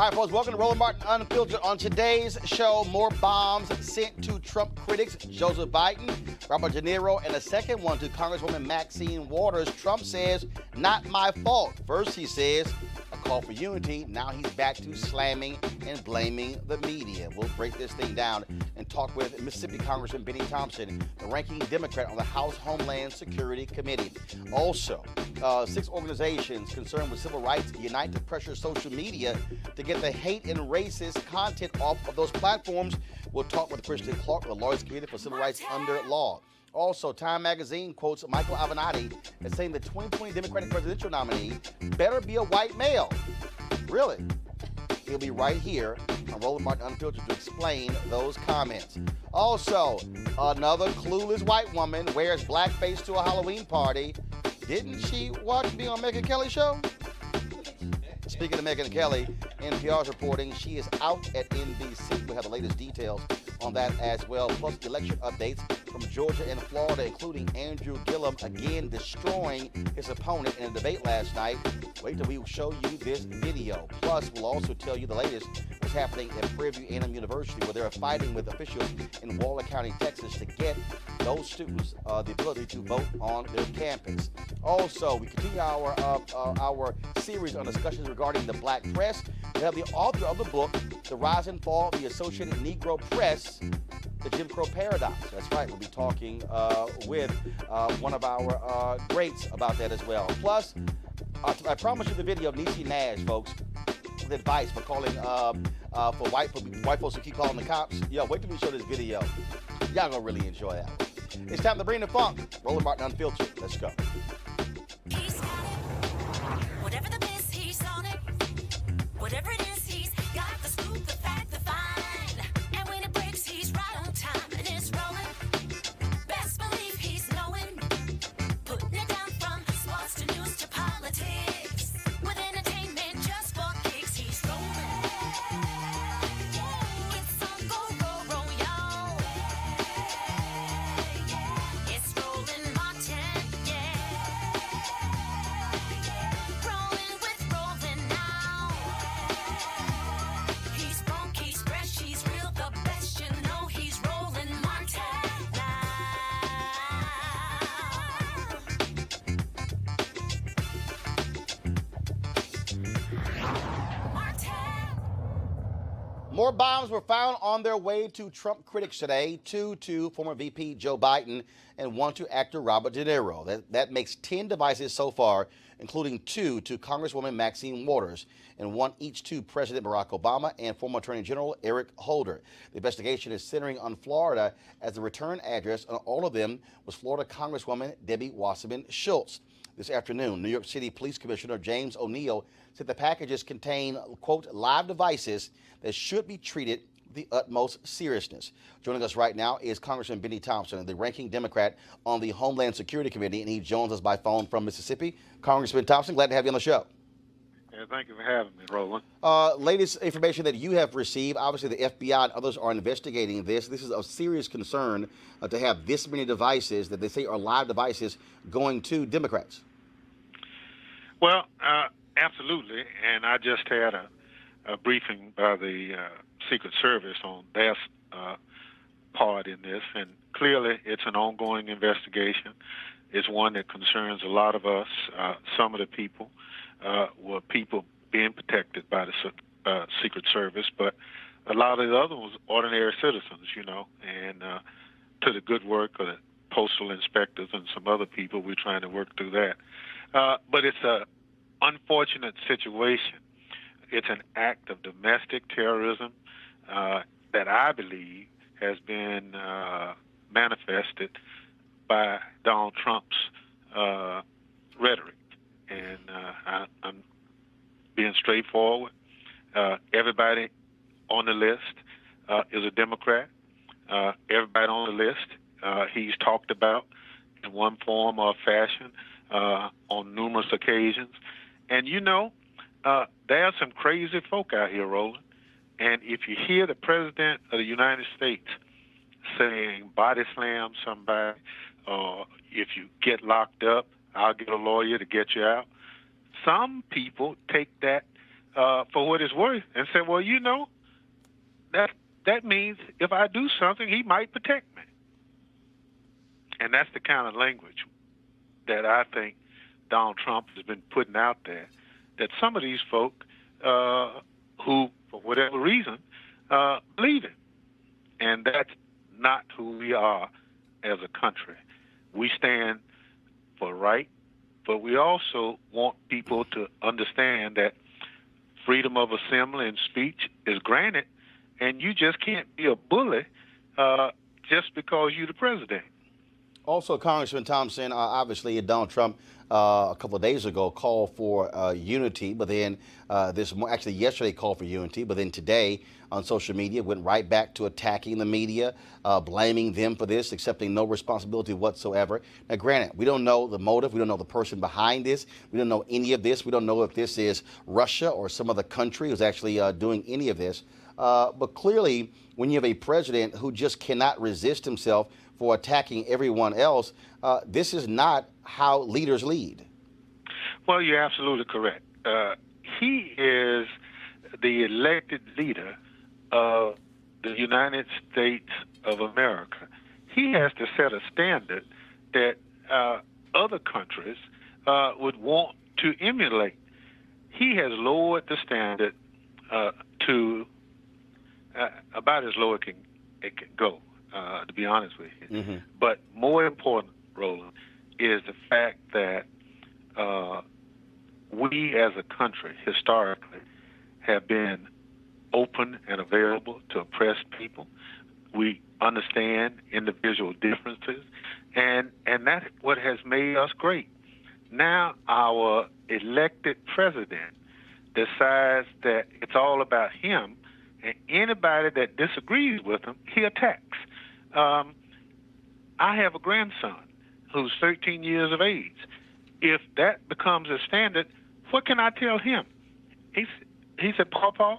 All right, folks, welcome to Roland Martin Unfiltered. On today's show, more bombs sent to Trump critics, Joseph Biden, Robert De Niro, and a second one to Congresswoman Maxine Waters. Trump says, not my fault. First, he says, a call for unity. Now he's back to slamming and blaming the media. We'll break this thing down and talk with Mississippi Congressman Benny Thompson, the ranking Democrat on the House Homeland Security Committee. Also, 6 organizations concerned with civil rights unite to pressure social media to get the hate and racist content off of those platforms. We'll talk with Christian Clark, the Lawyers Committee for Civil Rights Under Law. Also, Time Magazine quotes Michael Avenatti as saying the 2020 Democratic presidential nominee better be a white male. Really? He'll be right here on Roland Martin Unfiltered to explain those comments. Also, another clueless white woman wears blackface to a Halloween party. Didn't she watch me on Megyn Kelly's show? Speaking of Megyn Kelly, NPR's reporting she is out at NBC. We'll have the latest details on that as well, plus election updates from Georgia and Florida, including Andrew Gillum again destroying his opponent in a debate last night. Wait till we show you this video. Plus, we'll also tell you the latest what's happening at Prairie View A&M University, where they're fighting with officials in Waller County, Texas, to get those students the ability to vote on their campus. Also, we continue our series on discussions regarding the black press. We have the author of the book, The Rise and Fall of the Associated Negro Press, The Jim Crow Paradox. That's right, we'll be talking with one of our greats about that as well. Plus, I promise you the video of Niecy Nash, folks, with advice for calling for white folks who keep calling the cops. Yo, wait till we show this video. Y'all gonna really enjoy that one. It's time to bring the funk. Roland Martin Unfiltered. Let's go. He's got it. Whatever the miss, he's on it. Whatever it is, he's got the scoop, the fact, the find. And when it breaks, he's right on time and it's rolling. Best believe he's knowing. Putting it down from sports to news to politics. With entertainment just for kicks, he's rolling. It's on go, y'all. It's Roland Martin, yeah. Rolling with Roland now. He's funk, he's fresh, he's real, the best, you know he's Roland Martin now. Martin. More bombs were found on their way to Trump critics today, 2 to former VP Joe Biden and 1 to actor Robert De Niro. That makes 10 devices so far, including 2 to Congresswoman Maxine Waters and 1 each to President Barack Obama and former Attorney General Eric Holder. The investigation is centering on Florida, as the return address on all of them was Florida Congresswoman Debbie Wasserman Schultz. This afternoon, New York City Police Commissioner James O'Neill said the packages contain, quote, live devices that should be treated with the utmost seriousness. Joining us right now is Congressman Benny Thompson, the ranking Democrat on the Homeland Security Committee, and he joins us by phone from Mississippi. Congressman Thompson, glad to have you on the show. Yeah, thank you for having me, Roland. Latest information that you have received, obviously the FBI and others are investigating this. This is of serious concern to have this many devices that they say are live devices going to Democrats. Well, absolutely, and I just had a briefing by the Secret Service on their part in this, and clearly it's an ongoing investigation. It's one that concerns a lot of us. Some of the people were people being protected by the Secret Service, but a lot of the other ones, ordinary citizens, you know, and to the good work of the postal inspectors and some other people, we're trying to work through that. But it's an unfortunate situation. It's an act of domestic terrorism that I believe has been manifested by Donald Trump's rhetoric. And I'm being straightforward. Everybody on the list is a Democrat. Everybody on the list he's talked about in one form or fashion on numerous occasions. And, you know, there are some crazy folk out here, Roland. And if you hear the President of the United States saying body slam somebody, or if you get locked up, I'll get a lawyer to get you out, some people take that for what it's worth and said, well, you know, that means if I do something, he might protect me. And that's the kind of language that I think Donald Trump has been putting out there, that some of these folk who, for whatever reason, believe it. And that's not who we are as a country. We stand for right, but we also want people to understand that freedom of assembly and speech is granted, and you just can't be a bully just because you're the president. Also, Congressman Thompson, obviously Donald Trump a couple of days ago called for unity, but then actually yesterday called for unity, but then today on social media went right back to attacking the media, blaming them for this, accepting no responsibility whatsoever. Now, granted, we don't know the motive. We don't know the person behind this. We don't know any of this. We don't know if this is Russia or some other country who's actually doing any of this. But clearly, when you have a president who just cannot resist himself for attacking everyone else, this is not how leaders lead. Well, you're absolutely correct. He is the elected leader of the United States of America. He has to set a standard that other countries would want to emulate. He has lowered the standard to about as low it can go, to be honest with you. Mm-hmm. But more important, Roland, is the fact that we as a country historically have been open and available to oppressed people. We understand individual differences, and that's what has made us great. Now our elected president decides that it's all about him, and anybody that disagrees with him, he attacks. I have a grandson who's 13 years of age. If that becomes a standard, what can I tell him? He said, Papa,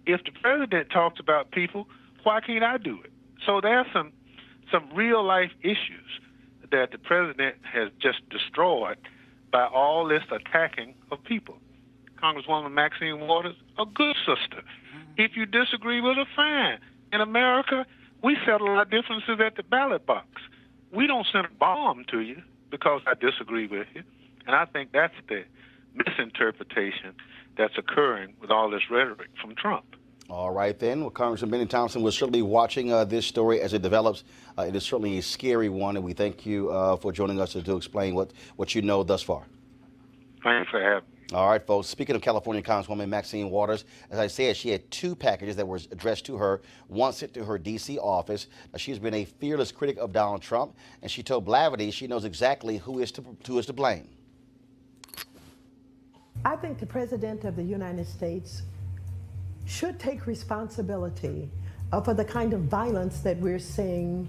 if the president talks about people, why can't I do it? So there are some real life issues that the president has just destroyed by all this attacking of people. Congresswoman Maxine Waters, a good sister. If you disagree with her, fine. In America, we settle our differences at the ballot box. We don't send a bomb to you because I disagree with you. And I think that's the misinterpretation that's occurring with all this rhetoric from Trump. All right, then. Well, Congressman Benny Thompson, we're certainly watching this story as it develops. It is certainly a scary one, and we thank you for joining us to explain what you know thus far. Thanks for having me. All right, folks. Speaking of California Congresswoman Maxine Waters, as I said, she had 2 packages that were addressed to her, one sent to her D.C. office. Now, she's been a fearless critic of Donald Trump, and she told Blavity she knows exactly who is to blame. I think the President of the United States should take responsibility for the kind of violence that we're seeing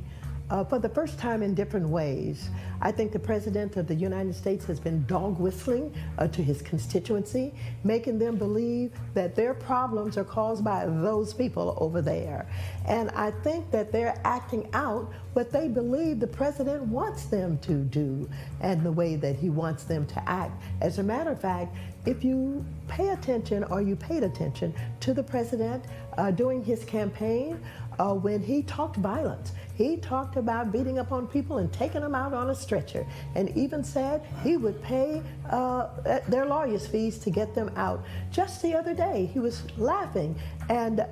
for the first time in different ways. I think the President of the United States has been dog whistling to his constituency, making them believe that their problems are caused by those people over there. And I think that they're acting out what they believe the President wants them to do and the way that he wants them to act. As a matter of fact, if you pay attention, or you paid attention to the President during his campaign, when he talked violence, he talked about beating up on people and taking them out on a stretcher, and even said he would pay their lawyers' fees to get them out. Just the other day, he was laughing and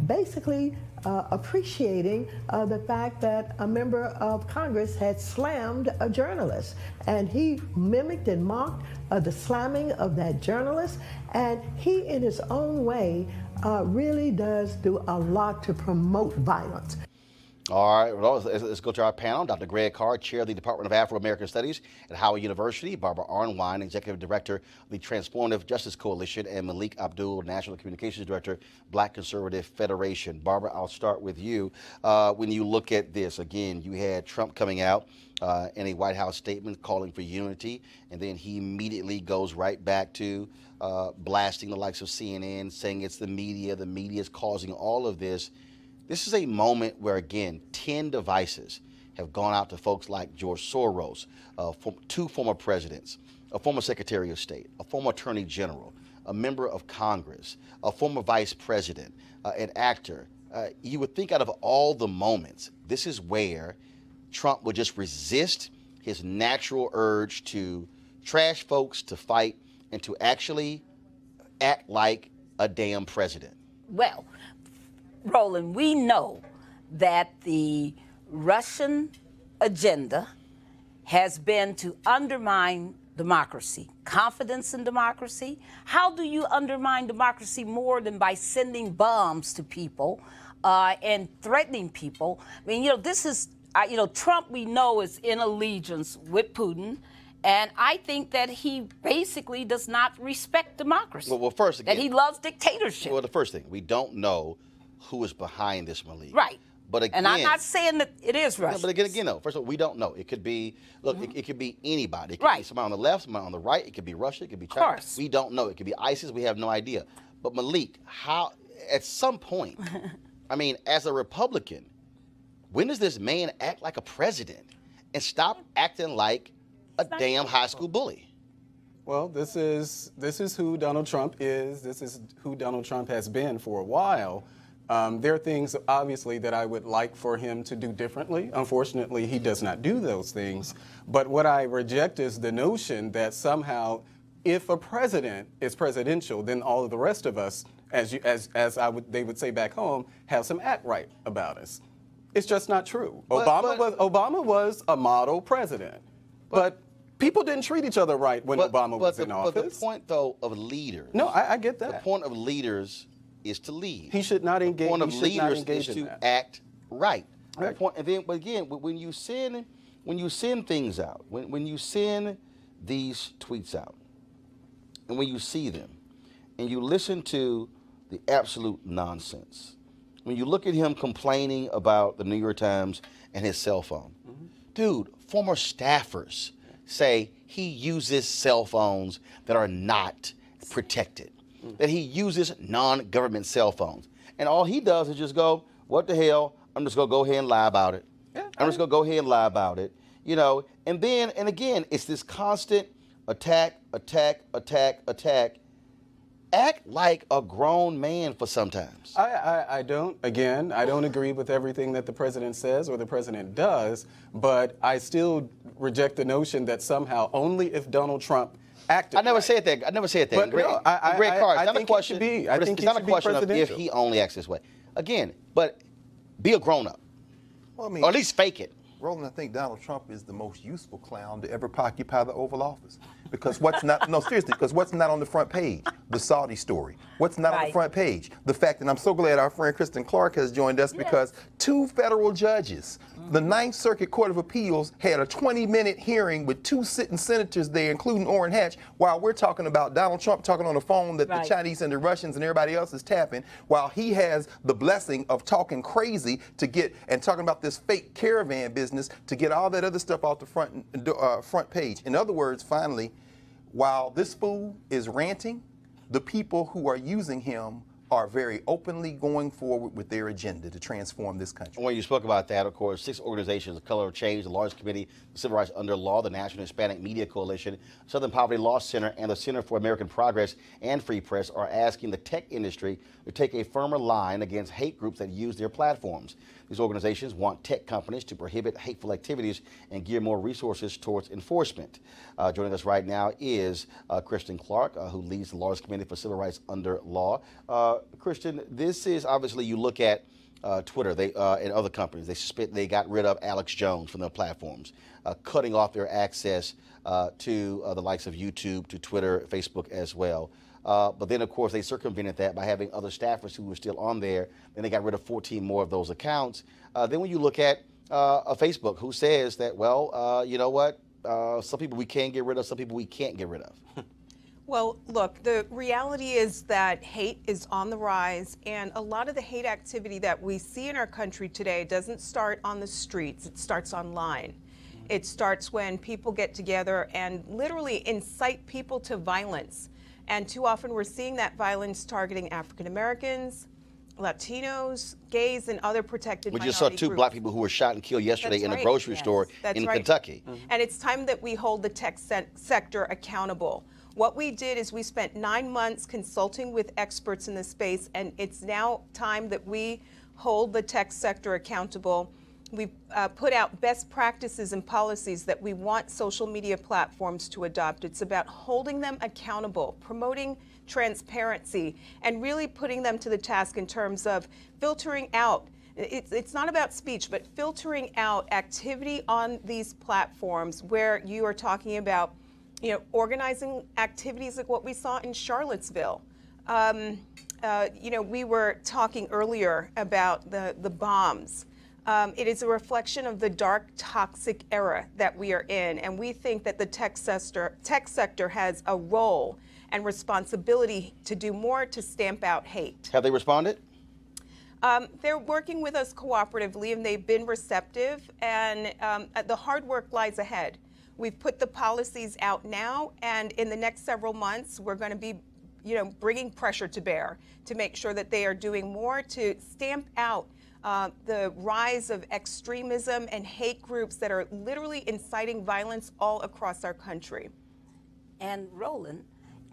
basically appreciating the fact that a member of Congress had slammed a journalist, and he mimicked and mocked the slamming of that journalist, and he, in his own way, really does do a lot to promote violence. All right, well, let's go to our panel. Dr. Greg Carr, Chair of the Department of Afro-American Studies at Howard University, Barbara Arnwine, Executive Director of the Transformative Justice Coalition, and Malik Abdul, National Communications Director, Black Conservative Federation. Barbara, I'll start with you. When you look at this, again, you had Trump coming out in a White House statement calling for unity, and then he immediately goes right back to blasting the likes of CNN, saying it's the media is causing all of this. This is a moment where, again, 10 devices have gone out to folks like George Soros, 2 former presidents, a former Secretary of State, a former Attorney General, a member of Congress, a former vice president, an actor, you would think out of all the moments, this is where Trump would just resist his natural urge to trash folks, to fight, and to actually act like a damn president. Well, Roland, we know that the Russian agenda has been to undermine democracy, confidence in democracy. How do you undermine democracy more than by sending bombs to people and threatening people? I mean, this is, Trump, we know, is in allegiance with Putin. And I think that he basically does not respect democracy. Well, first, again, that he loves dictatorship. Well, the first thing, we don't know who is behind this, Malik. Right. But again, and I'm not saying that it is Russia. No, but again, no. First of all, we don't know. It could be, look, it could be anybody. It could be somebody on the left, somebody on the right. It could be Russia. It could be China. Of course. We don't know. It could be ISIS. We have no idea. But Malik, how, at some point, I mean, as a Republican, when does this man act like a president and stop acting like a damn high school bully? Well, this is who Donald Trump is. This is who Donald Trump has been for a while. There are things, obviously, that I would like for him to do differently. Unfortunately, he does not do those things. But what I reject is the notion that somehow, if a president is presidential, then all of the rest of us, they would say back home, have some act right about us. It's just not true. Obama was a model president, but people didn't treat each other right when Obama was in office. But the point, though, of leaders. No, I get that. The point of leaders is to lead. He should not engage. The point of leaders is to act right. Right. But again, when you send things out, when you send these tweets out, and when you see them, and you listen to the absolute nonsense, when you look at him complaining about the New York Times and his cell phone, dude, former staffers say he uses cell phones that are not protected, that he uses non-government cell phones. And all he does is just go, what the hell, I'm just going to go ahead and lie about it. I'm just going to go ahead and lie about it. And then, and again, it's this constant attack. Act like a grown man for sometimes. I don't agree with everything that the president says or the president does, but I still reject the notion that somehow only if Donald Trump acted. I never said that. But Greg Carr, it's not a question. It's not a question of if he only acts this way. Again, but be a grown-up. Well, I mean, or at least fake it. Roland, I think Donald Trump is the most useful clown to ever occupy the Oval Office. Because what's not, no, seriously, because what's not on the front page? The Saudi story. What's not on the front page? The fact that I'm so glad our friend Kristen Clark has joined us because 2 federal judges, the Ninth Circuit Court of Appeals, had a 20-minute hearing with 2 sitting senators there, including Orrin Hatch, while we're talking about Donald Trump talking on the phone that the Chinese and the Russians and everybody else is tapping, while he has the blessing of talking crazy to get, and talking about this fake caravan business to get all that other stuff off the front page. In other words, finally, while this fool is ranting, the people who are using him are very openly going forward with their agenda to transform this country. When you spoke about that, of course, 6 organizations, the Color of Change, the largest committee for civil rights under law, the National Hispanic Media Coalition, Southern Poverty Law Center, and the Center for American Progress and Free Press are asking the tech industry to take a firmer line against hate groups that use their platforms. These organizations want tech companies to prohibit hateful activities and gear more resources towards enforcement. Joining us right now is Kristen Clark, who leads the largest committee for civil rights under law. Kristen, this is obviously, you look at Twitter and other companies, they got rid of Alex Jones from their platforms, cutting off their access to the likes of YouTube, to Twitter, Facebook as well. But then, of course, they circumvented that by having other staffers who were still on there. Then they got rid of 14 more of those accounts. Then when you look at Facebook, who says that, well, you know what, some people we can get rid of, some people we can't get rid of. Well, look, the reality is that hate is on the rise, and a lot of the hate activity that we see in our country today doesn't start on the streets, it starts online. It starts when people get together and literally incite people to violence. And too often we're seeing that violence targeting African Americans, Latinos, gays, and other protected minority groups. We just saw 2 black people who were shot and killed yesterday in a grocery store in Kentucky. And it's time that we hold the tech sector accountable. What we did is we spent 9 months consulting with experts in the space, and it's now time that we hold the tech sector accountable. We've put out best practices and policies that we want social media platforms to adopt. It's about holding them accountable, promoting transparency, and really putting them to the task in terms of filtering out. It's not about speech, but filtering out activity on these platforms where you are talking about, organizing activities like what we saw in Charlottesville. We were talking earlier about the bombs. It is a reflection of the dark, toxic era that we are in, and we think that the tech sector has a role and responsibility to do more to stamp out hate. Have they responded? They're working with us cooperatively, and they've been receptive, and the hard work lies ahead. We've put the policies out now, and in the next several months, we're going to be bringing pressure to bear to make sure that they are doing more to stamp out the rise of extremism and hate groups that are literally inciting violence all across our country. And Roland,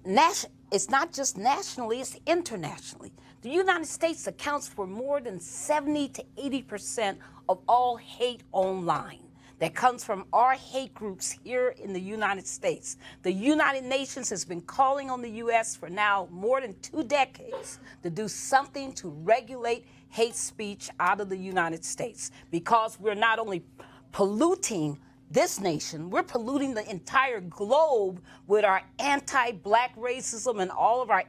it's not just nationally, it's internationally. The United States accounts for more than 70 to 80% of all hate online that comes from our hate groups here in the United States. The United Nations has been calling on the U.S. for now more than 2 decades to do something to regulate hate speech out of the United States, because we're not only polluting this nation, we're polluting the entire globe with our anti-black racism and all of our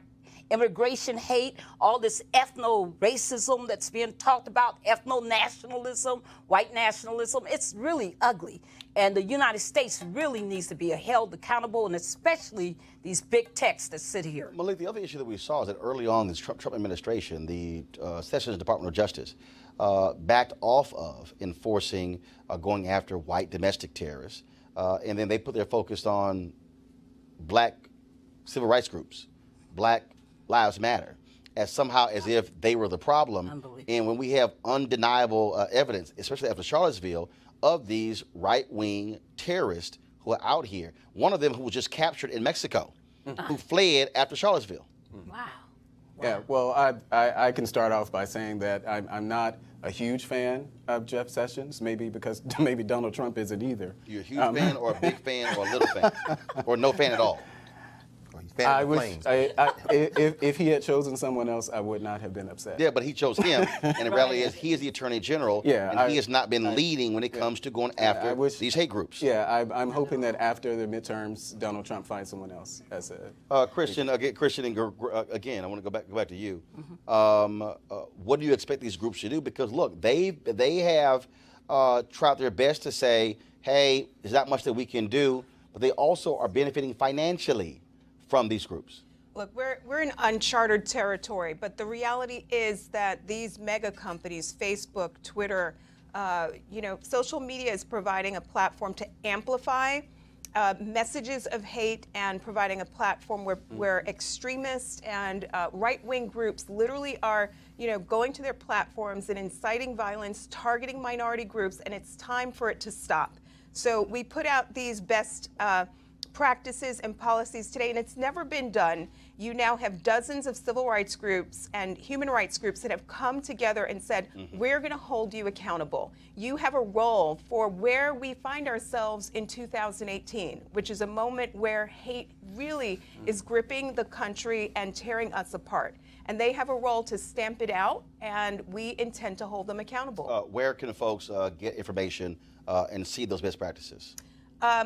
immigration hate, all this ethno-racism that's being talked about, ethno-nationalism, white nationalism. It's really ugly. And the United States really needs to be held accountable, and especially these big techs that sit here. Malik, the other issue that we saw is that early on in this Trump administration, the Sessions Department of Justice backed off of enforcing going after white domestic terrorists, and then they put their focus on black civil rights groups, Black Lives Matter, as if they were the problem. And when we have undeniable evidence, especially after Charlottesville, of these right-wing terrorists who are out here, one of them who was just captured in Mexico, who fled after Charlottesville. Wow. Yeah, well, I can start off by saying that I'm not a huge fan of Jeff Sessions, maybe because maybe Donald Trump isn't either. You're a huge fan, or a big fan, or a little fan, or no fan at all? If he had chosen someone else, I would not have been upset. Yeah, but he chose him, and the reality is he is the Attorney General, and he has not been leading when it comes to going after these hate groups. Yeah, I'm hoping that after the midterms, Donald Trump finds someone else as a Christian, again, I want to go back to you. What do you expect these groups to do? Because look, they have tried their best to say, hey, there's not much that we can do, but they also are benefiting financially from these groups. Look, we're in uncharted territory, but the reality is that these mega companies, Facebook, Twitter, social media is providing a platform to amplify messages of hate and providing a platform where extremists and right-wing groups literally are, going to their platforms and inciting violence, targeting minority groups, and it's time for it to stop. So we put out these best practices and policies today, and it's never been done. You now have dozens of civil rights groups and human rights groups that have come together and said, we're going to hold you accountable. You have a role for where we find ourselves in 2018, which is a moment where hate really is gripping the country and tearing us apart. And they have a role to stamp it out, and we intend to hold them accountable. Where can folks get information and see those best practices?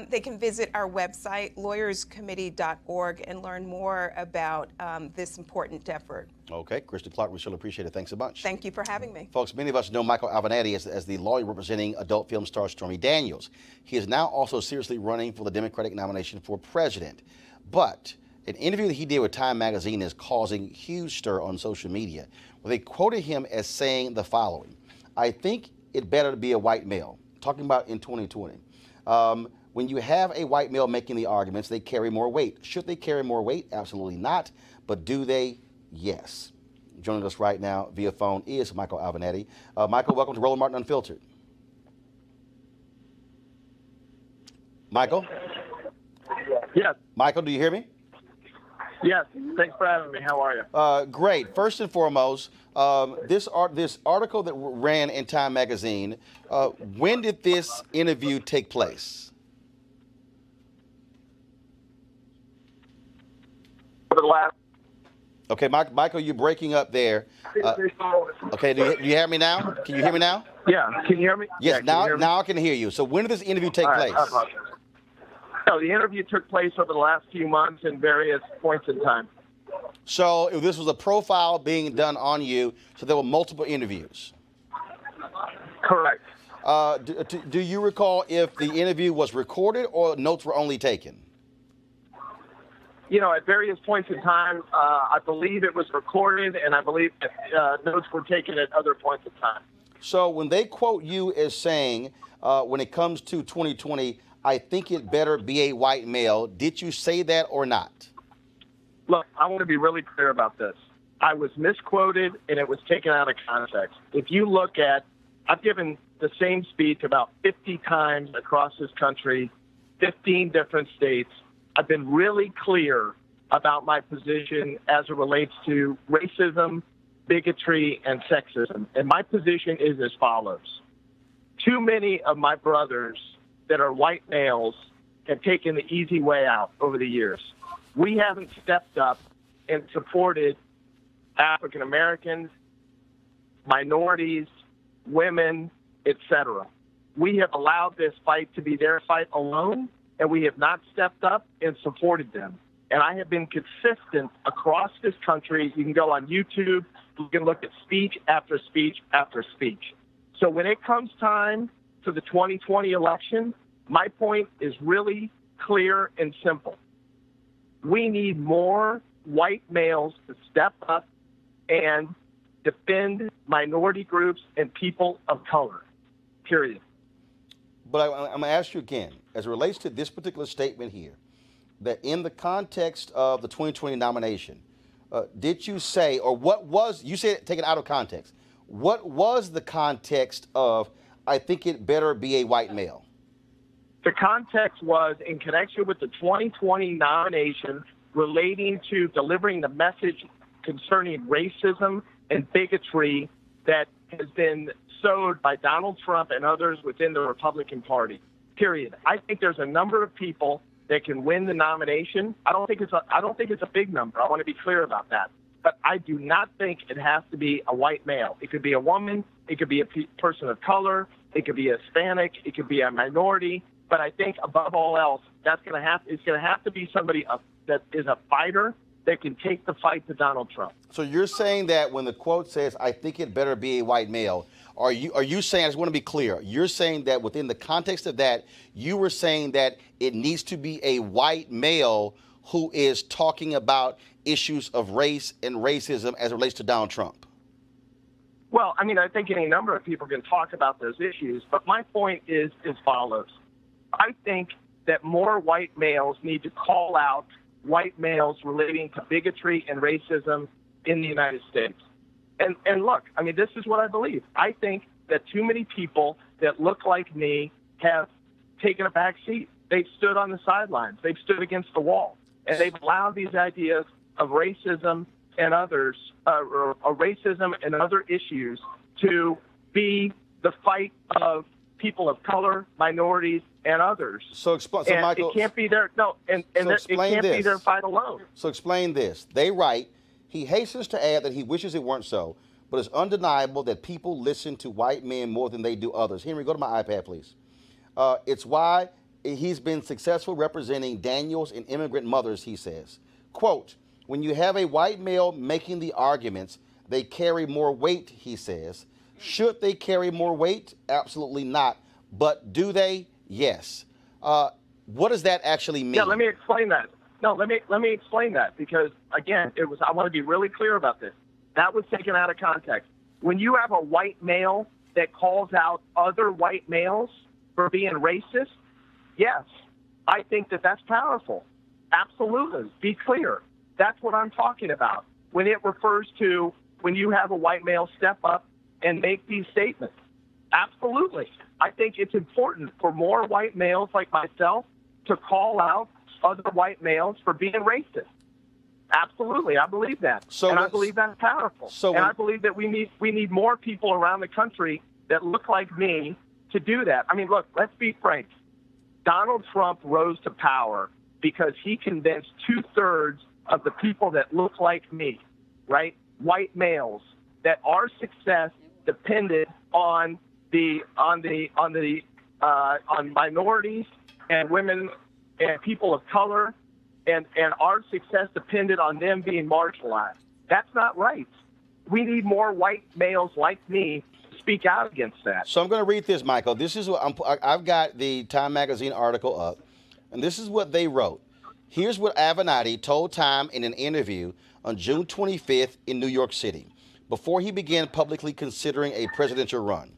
They can visit our website, lawyerscommittee.org, and learn more about this important effort. Okay, Kristen Clark, we surely appreciate it. Thanks so much. Thank you for having me. Folks, many of us know Michael Avenatti as the lawyer representing adult film star Stormy Daniels. He is now also seriously running for the Democratic nomination for president. But an interview that he did with Time magazine is causing huge stir on social media, where they quoted him as saying the following: I think it better to be a white male, talking about in 2020. When you have a white male making the arguments, they carry more weight. Should they carry more weight? Absolutely not. But do they? Yes. Joining us right now via phone is Michael Avenatti. Michael, welcome to Roland Martin Unfiltered. Michael? Yes. Michael, do you hear me? Yes, thanks for having me. How are you? Great. First and foremost, this article that ran in Time Magazine, when did this interview take place? For the last. Okay, Michael, you're breaking up there. Okay, do you hear me now? Can you hear me now? Yeah, can you hear me? Yes, yeah, now I can hear you. So when did this interview take place? No, the interview took place over the last few months in various points in time. So if this was a profile being done on you, so there were multiple interviews? Correct. Do you recall if the interview was recorded or notes were only taken? You know, at various points in time, I believe it was recorded, and I believe notes were taken at other points in time. So when they quote you as saying, when it comes to 2020, I think it better be a white male, did you say that or not? Look, I want to be really clear about this. I was misquoted, and it was taken out of context. If you look at, I've given the same speech about 50 times across this country, 15 different states. I've been really clear about my position as it relates to racism, bigotry, and sexism. And my position is as follows. Too many of my brothers that are white males have taken the easy way out over the years. We haven't stepped up and supported African Americans, minorities, women, etc. We have allowed this fight to be their fight alone, and we have not stepped up and supported them. And I have been consistent across this country. You can go on YouTube. You can look at speech after speech after speech. So when it comes time for the 2020 election, my point is really clear and simple. We need more white males to step up and defend minority groups and people of color, period. But I'm going to ask you again, as it relates to this particular statement here, that in the context of the 2020 nomination, did you say, or what was, you said take it out of context, what was the context of, I think it better be a white male? The context was in connection with the 2020 nomination relating to delivering the message concerning racism and bigotry that has been sowed by Donald Trump and others within the Republican Party, period. I think there's a number of people that can win the nomination. I don't think it's a big number. I want to be clear about that. But I do not think it has to be a white male. It could be a woman. It could be a person of color. It could be a Hispanic. It could be a minority. But I think above all else, it's going to have to be somebody that is a fighter that can take the fight to Donald Trump. So you're saying that when the quote says, I think it better be a white male, are you saying, I just want to be clear, you're saying that within the context of that, you were saying that it needs to be a white male who is talking about issues of race and racism as it relates to Donald Trump? Well, I mean, I think any number of people can talk about those issues, but my point is as follows. I think that more white males need to call out white males relating to bigotry and racism in the United States. And look, I mean, this is what I believe. I think that too many people that look like me have taken a back seat. They've stood on the sidelines. They've stood against the wall. And they've allowed these ideas of racism and others, or racism and other issues to be the fight of people of color, minorities, and others. So Michael, it can't be their it can't be their fight alone. So explain this. They write, he hastens to add that he wishes it weren't so, but it's undeniable that people listen to white men more than they do others. Henry, go to my iPad, please. It's why he's been successful representing Daniels and immigrant mothers, he says. Quote, when you have a white male making the arguments, they carry more weight, he says. Should they carry more weight? Absolutely not. But do they? Yes. What does that actually mean? Yeah, let me explain that. No, let me explain that because, again, I want to be really clear about this. That was taken out of context. When you have a white male that calls out other white males for being racist, yes, I think that that's powerful. Absolutely. Be clear. That's what I'm talking about. When it refers to when you have a white male step up and make these statements. Absolutely. I think it's important for more white males like myself to call out other white males for being racist. Absolutely, I believe that, and I believe that's powerful. And I believe that we need more people around the country that look like me to do that. I mean, look, let's be frank. Donald Trump rose to power because he convinced 2/3 of the people that look like me, right, white males, that our success depended on minorities and women and people of color, and our success depended on them being marginalized. That's not right. We need more white males like me to speak out against that. So I'm going to read this, Michael. This is what I've got the Time Magazine article up, and this is what they wrote. Here's what Avenatti told Time in an interview on June 25th in New York City, before he began publicly considering a presidential run.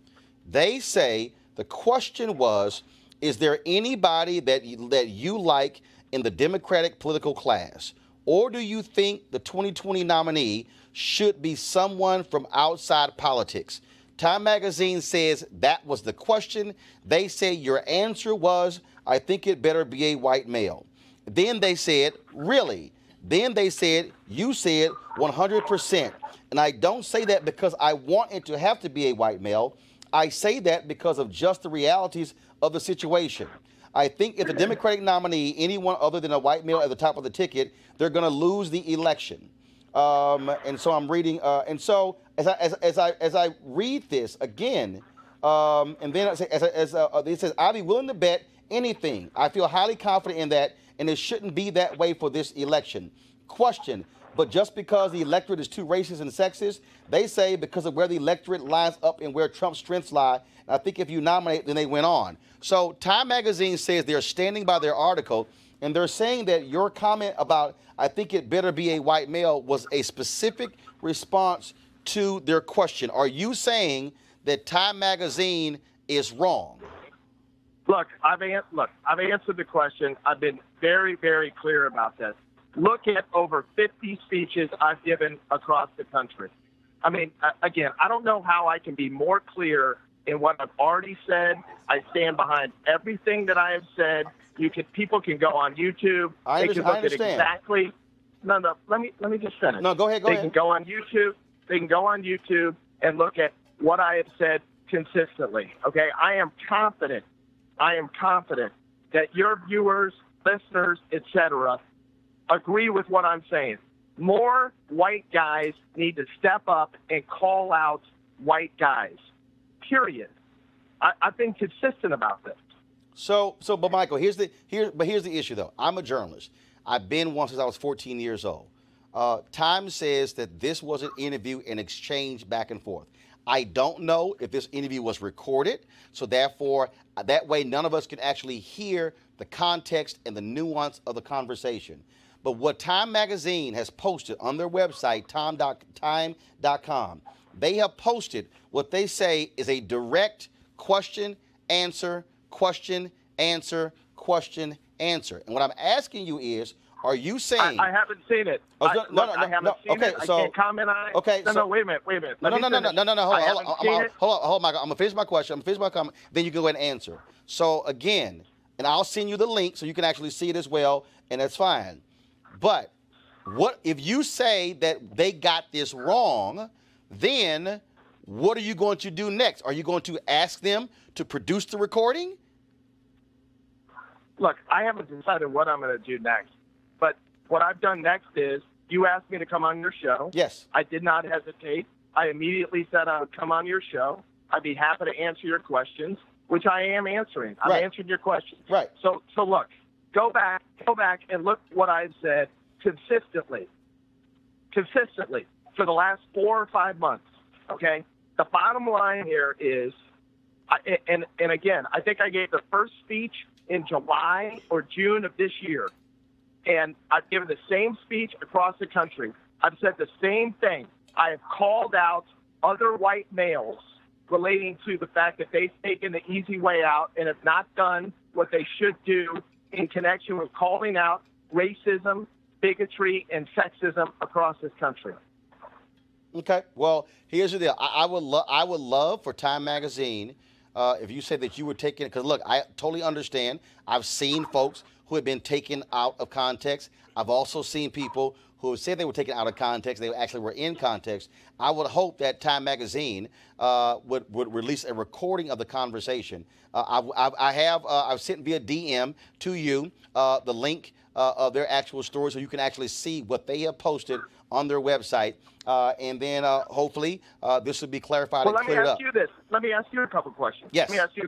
They say the question was, is there anybody that you like in the Democratic political class? Or do you think the 2020 nominee should be someone from outside politics? Time Magazine says that was the question. They say your answer was, I think it better be a white male. Then they said, really? Then they said, you said 100%. And I don't say that because I want it to have to be a white male. I say that because of just the realities of the situation. I think if the Democratic nominee, anyone other than a white male at the top of the ticket, they're going to lose the election. And so I'm reading, and so as I read this again, and then it says, I'll be willing to bet anything. I feel highly confident in that, and it shouldn't be that way for this election. Question. But just because the electorate is too racist and sexist, they say because of where the electorate lines up and where Trump's strengths lie, I think if you nominate, then they went on. So Time Magazine says they're standing by their article, and they're saying that your comment about I think it better be a white male was a specific response to their question. Are you saying that Time Magazine is wrong? Look, I've answered the question. I've been very, very clear about this. Look at over 50 speeches I've given across the country. I mean, again, I don't know how I can be more clear in what I've already said. I stand behind everything that I have said. People can go on YouTube. They can look at exactly. No. Let me just finish. No, go ahead. They can go on YouTube. They can go on YouTube and look at what I have said consistently. Okay, I am confident that your viewers, listeners, etc., agree with what I'm saying. More white guys need to step up and call out white guys. Period. I've been consistent about this. But Michael, here's the issue though. I'm a journalist. I've been one since I was 14 years old. Time says that this was an interview and exchange back and forth. I don't know if this interview was recorded, so therefore, that way none of us can actually hear the context and the nuance of the conversation. But what Time Magazine has posted on their website, time.com, they have posted what they say is a direct question, answer, question, answer, question, answer. And what I'm asking you is, are you saying... I haven't seen it. Oh, I haven't seen it. I can't comment on it. Okay, No, wait a minute. No, hold on, Michael. I'm going to finish my question. I'm going to finish my comment. Then you can go ahead and answer. So, again, and I'll send you the link so you can actually see it as well, and that's fine. But what if you say that they got this wrong, then what are you going to do next? Are you going to ask them to produce the recording? Look, I haven't decided what I'm going to do next. But what I've done next is you asked me to come on your show. Yes. I did not hesitate. I immediately said I would come on your show. I'd be happy to answer your questions, which I am answering. I've answered your questions. Right. So look, go back and look what I've said consistently for the last 4 or 5 months. Okay. The bottom line here is, and again, I think I gave the first speech in July or June of this year, and I've given the same speech across the country. I've said the same thing. I have called out other white males relating to the fact that they've taken the easy way out and have not done what they should do in connection with calling out racism, bigotry, and sexism across this country. Okay. Well, here's the deal. I would love for Time Magazine, if you said that you were taking it, because look, I totally understand. I've seen folks who have been taken out of context. I've also seen people who have said they were taken out of context. They actually were in context. I would hope that Time Magazine would release a recording of the conversation. I've sent via DM to you the link of their actual story so you can actually see what they have posted on their website. And then hopefully this will be clarified and cleared up. Let me ask you a couple questions. Yes. Let me ask you a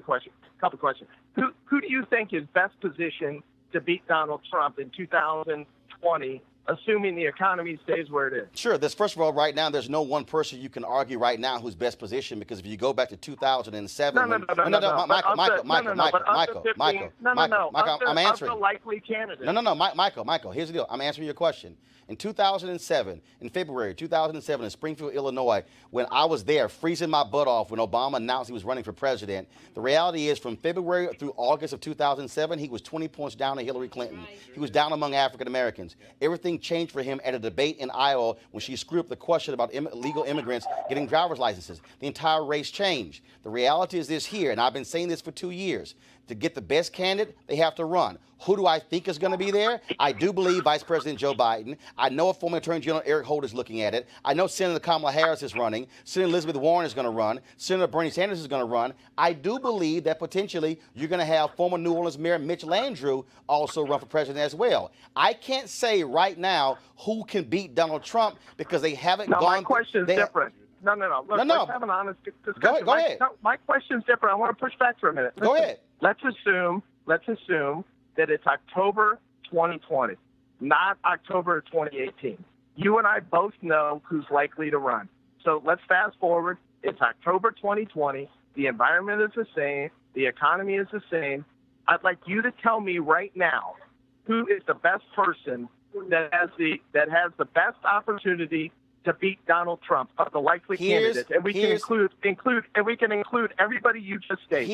couple questions. Who do you think is best positioned to beat Donald Trump in 2020, assuming the economy stays where it is? Sure. First of all, right now, there's no one person you can argue right now who's best positioned, because if you go back to 2007, Michael, I'm answering. The likely candidate. No, Michael, here's the deal. I'm answering your question. In 2007, in February 2007, in Springfield, Illinois, when I was there freezing my butt off when Obama announced he was running for president, the reality is from February through August of 2007, he was 20 points down to Hillary Clinton. He was down among African Americans. Everything changed for him at a debate in Iowa when she screwed up the question about illegal immigrants getting driver's licenses. The entire race changed. The reality is this here, and I've been saying this for 2 years. To get the best candidate, they have to run. Who do I think is going to be there? I do believe Vice President Joe Biden. I know a former Attorney General Eric Holder is looking at it. I know Senator Kamala Harris is running. Senator Elizabeth Warren is going to run. Senator Bernie Sanders is going to run. I do believe that potentially you're going to have former New Orleans Mayor Mitch Landrieu also run for president as well. I can't say right now who can beat Donald Trump because they haven't gone. My question's different. No. Look, let's have an honest discussion. Go ahead. My question's different. I want to push back for a minute. Go ahead. Let's assume that it's October 2020, not October 2018. You and I both know who's likely to run. So let's fast forward. It's October 2020. The environment is the same. The economy is the same. I'd like you to tell me right now who is the best person that has the best opportunity to beat Donald Trump of the likely candidates, and we can include everybody you just stated.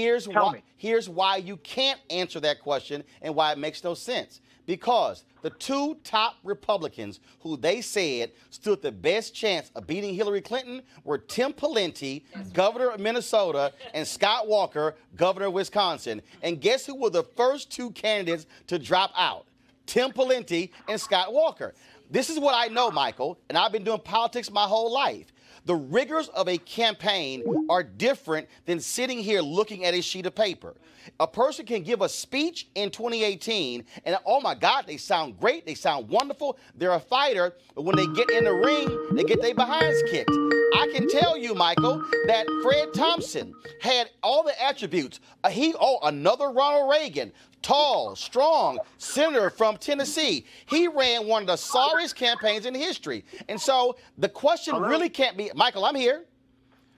Here's why you can't answer that question and why it makes no sense. Because the two top Republicans who they said stood the best chance of beating Hillary Clinton were Tim Pawlenty, governor of Minnesota, and Scott Walker, governor of Wisconsin. And guess who were the first two candidates to drop out? Tim Pawlenty and Scott Walker. This is what I know, Michael, and I've been doing politics my whole life. The rigors of a campaign are different than sitting here looking at a sheet of paper. A person can give a speech in 2018, and oh my God, they sound great, they sound wonderful, they're a fighter, but when they get in the ring, they get their behinds kicked. I can tell you, Michael, that Fred Thompson had all the attributes. Another Ronald Reagan, tall, strong, senator from Tennessee. He ran one of the sorriest campaigns in history. And so the question really can't be, Michael, I'm here.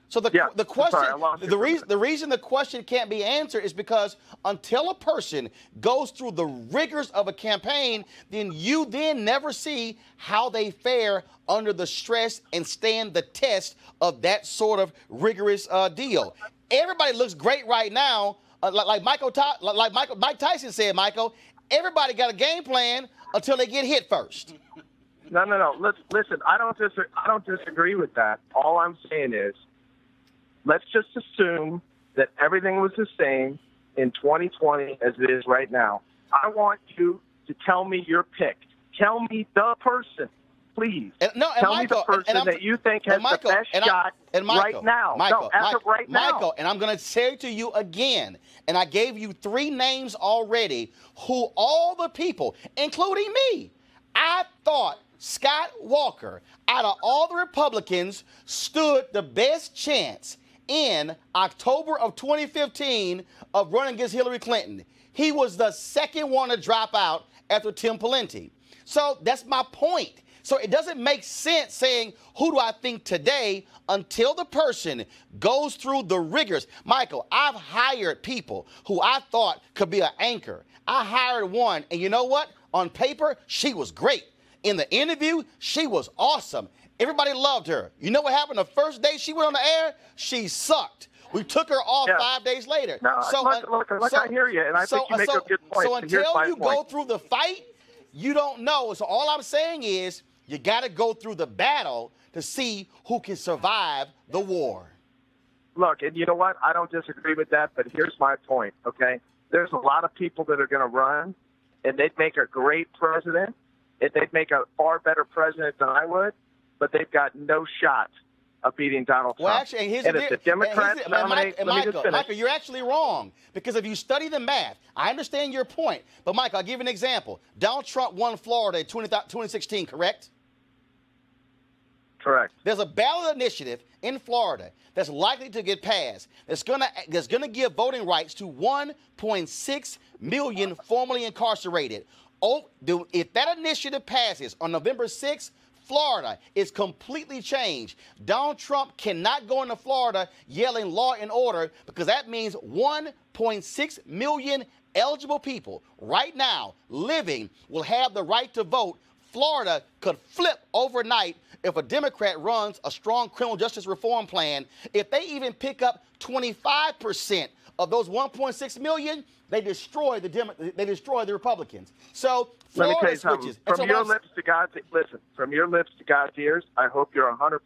So the question, the reason the question can't be answered is because until a person goes through the rigors of a campaign, then you never see how they fare under the stress and stand the test of that sort of rigorous deal. Everybody looks great right now. Like Mike Tyson said, Michael, everybody got a game plan until they get hit first. No. Listen, I don't disagree with that. All I'm saying is, let's just assume that everything was the same in 2020 as it is right now. I want you to tell me your pick. Tell me the person, please. Tell me the person that you think has the best shot right now. Michael, and I'm going to say to you again, and I gave you 3 names already, who all the people, including me, I thought Scott Walker, out of all the Republicans, stood the best chance in October of 2015 of running against Hillary Clinton. He was the second one to drop out after Tim Pawlenty. So that's my point. So it doesn't make sense saying, who do I think today, until the person goes through the rigors. Michael, I've hired people who I thought could be an anchor. I hired one, and you know what? On paper, she was great. In the interview, she was awesome. Everybody loved her. You know what happened the first day she went on the air? She sucked. We took her off 5 days later. No, I hear you, and I think you make a good point. So until you go through the fight, you don't know. So all I'm saying is you got to go through the battle to see who can survive the war. Look, and you know what? I don't disagree with that, but here's my point, okay? There's a lot of people that are going to run, and they'd make a great president, and they'd make a far better president than I would, but they've got no shot of beating Donald Trump. Well, actually, and if the Democrats nominate, Michael, you're actually wrong, because if you study the math, I understand your point, but Michael, I'll give you an example. Donald Trump won Florida in 2016, correct? Correct. There's a ballot initiative in Florida that's likely to get passed that's gonna give voting rights to 1.6 million formerly incarcerated. If that initiative passes on November 6th, Florida is completely changed. Donald Trump cannot go into Florida yelling law and order, because that means 1.6 million eligible people right now living will have the right to vote. Florida could flip overnight if a Democrat runs a strong criminal justice reform plan. If they even pick up 25% of those 1.6 million, they destroy the Republicans. So let me tell Florida you something. switches. From your lips to God's from your lips to God's ears, I hope you're 100%